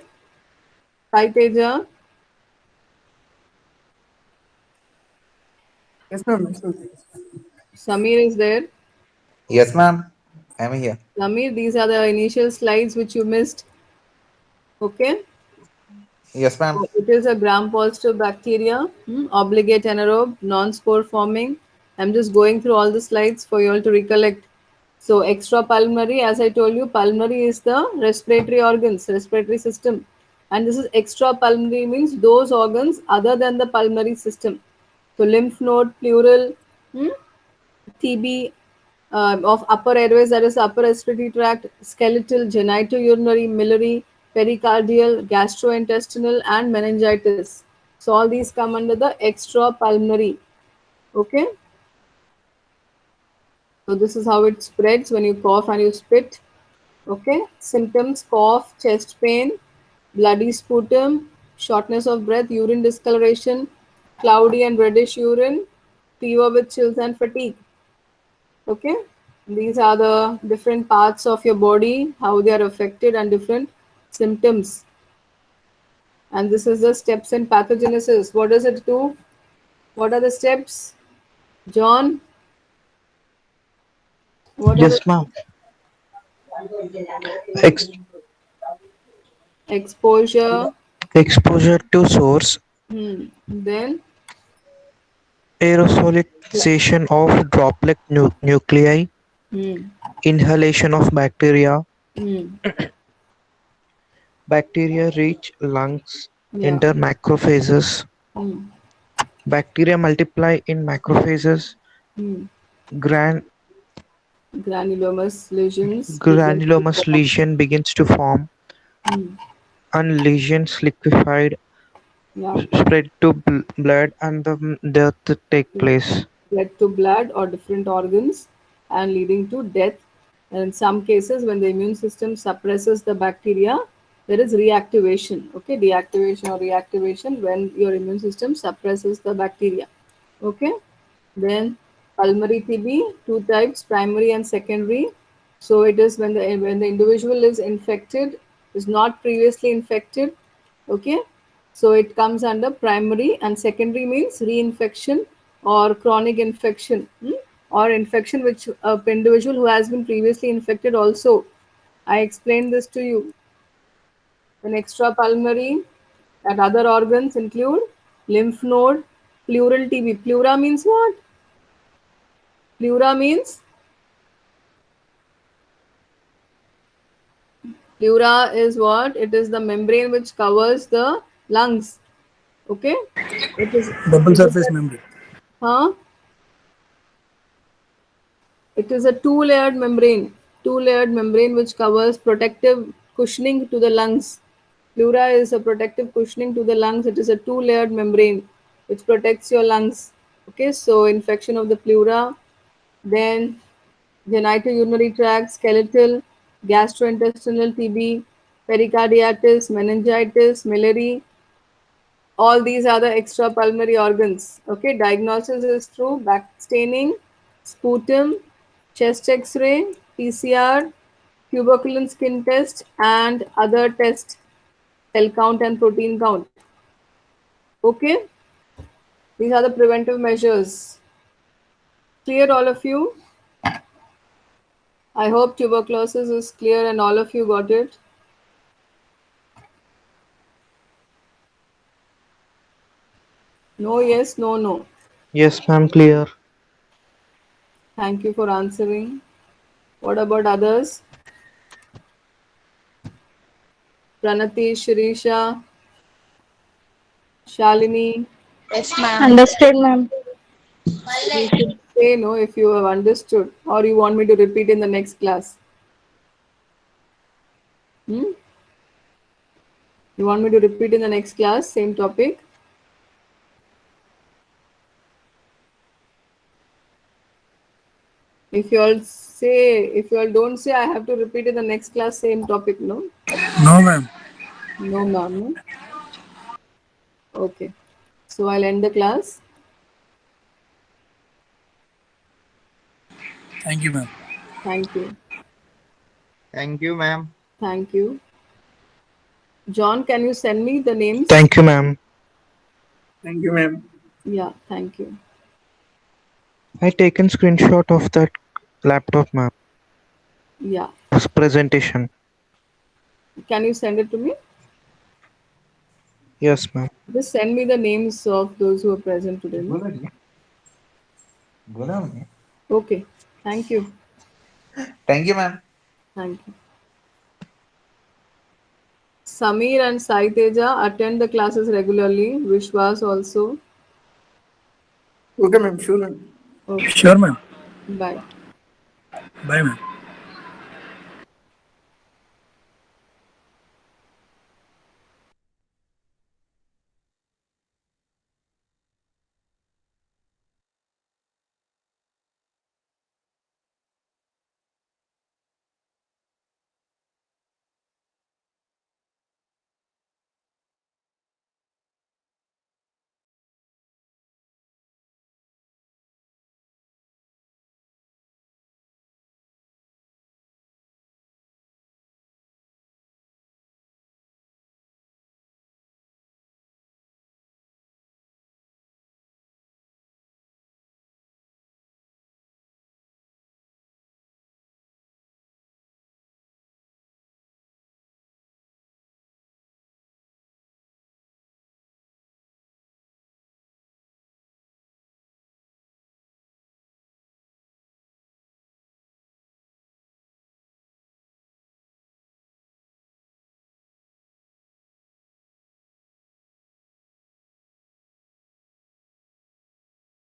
S1: Sai Teja,
S4: Yes, ma'am. Yes, ma'am.
S1: Samir is there.
S10: Yes, ma'am. I'm here.
S1: Samir, these are the initial slides which you missed. Okay.
S10: Yes, ma'am.
S1: So it is a gram-positive bacteria, obligate anaerobe, non-spore forming. I'm just going through all the slides for you all to recollect. So extrapulmonary, as I told you, pulmonary is the respiratory organs, respiratory system. And this is extrapulmonary means those organs other than the pulmonary system. So lymph node, pleural, hmm, TB, of upper airways, that is upper respiratory tract, skeletal, genitourinary, miliary, pericardial, gastrointestinal, and meningitis. So all these come under the extrapulmonary. Okay. So this is how it spreads when you cough and you spit. Okay. Symptoms: cough, chest pain, bloody sputum, shortness of breath, urine discoloration, cloudy and reddish urine, fever with chills and fatigue. Okay, these are the different parts of your body, how they are affected, and different symptoms. And this is the steps in pathogenesis. What does it do? What are the steps? John, what are the
S11: Yes, ma'am. Ex-
S1: exposure?
S11: Exposure to source,
S1: Then,
S11: aerosolization of droplet nuclei,
S1: hmm,
S11: inhalation of bacteria,
S1: hmm,
S11: bacteria reach lungs,
S1: yeah,
S11: enter macrophages,
S1: hmm,
S11: bacteria multiply in macrophages,
S1: hmm.
S11: gran-
S1: Granulomous lesions begin to
S11: granulomous
S1: form.
S11: lesion begins to form,
S1: Hmm,
S11: and lesions liquefied,
S1: yeah,
S11: spread to blood, and the death take
S1: yeah.
S11: place.
S1: Led to blood or different organs and leading to death. And in some cases, when the immune system suppresses the bacteria, there is reactivation. Okay, deactivation or reactivation when your immune system suppresses the bacteria. Okay, then pulmonary TB, two types, primary and secondary. So it is when the individual is infected, is not previously infected. Okay, so it comes under primary, and secondary means reinfection or chronic infection, or infection which a individual who has been previously infected also. I explained this to you. Then extrapulmonary and other organs include lymph node, pleural TB. Pleura means what? Pleura means pleura is what? It is the membrane which covers the lungs. Okay, it is
S9: Double
S1: it is
S9: surface
S1: a,
S9: membrane.
S1: huh? It is a two-layered membrane which covers protective cushioning to the lungs. Pleura is a protective cushioning to the lungs. It is a two-layered membrane which protects your lungs. Okay, so infection of the pleura, then genitourinary tract, skeletal, gastrointestinal TB, pericarditis, meningitis, miliary, all these are the extrapulmonary organs. Okay, diagnosis is through back staining, sputum, chest X-ray, PCR, tuberculin skin test, and other tests, cell count and protein count. Okay, these are the preventive measures. Clear, all of you? I hope tuberculosis is clear and all of you got it. No, yes, no, no.
S11: Yes, ma'am, clear.
S1: Thank you for answering. What about others? Pranati, Shirisha, Shalini.
S6: Yes, ma'am.
S5: Understood, ma'am.
S1: You should say no if you have understood, or you want me to repeat in the next class. Hmm? You want me to repeat in the next class, same topic? If you all say, if you all don't say, I have to repeat in the next class same topic, no?
S9: No, ma'am.
S1: No, ma'am. No? Okay. So I'll end the class.
S9: Thank you, ma'am.
S1: Thank you.
S10: Thank you, ma'am.
S1: Thank you. John, can you send me the names?
S11: Thank you, ma'am.
S4: Thank you, ma'am.
S1: Yeah, thank you.
S11: I taken screenshot of that laptop, ma'am.
S1: Yeah.
S11: Presentation.
S1: Can you send it to me?
S11: Yes, ma'am.
S1: Just send me the names of those who are present today. No? Okay. Thank you.
S10: Thank you, ma'am.
S1: Thank you. Samir and Sai Teja attend the classes regularly. Vishwas also.
S4: Okay, ma'am. Sure, ma'am.
S1: Okay.
S9: Sure, ma'am.
S1: Bye.
S9: Bye, ma'am.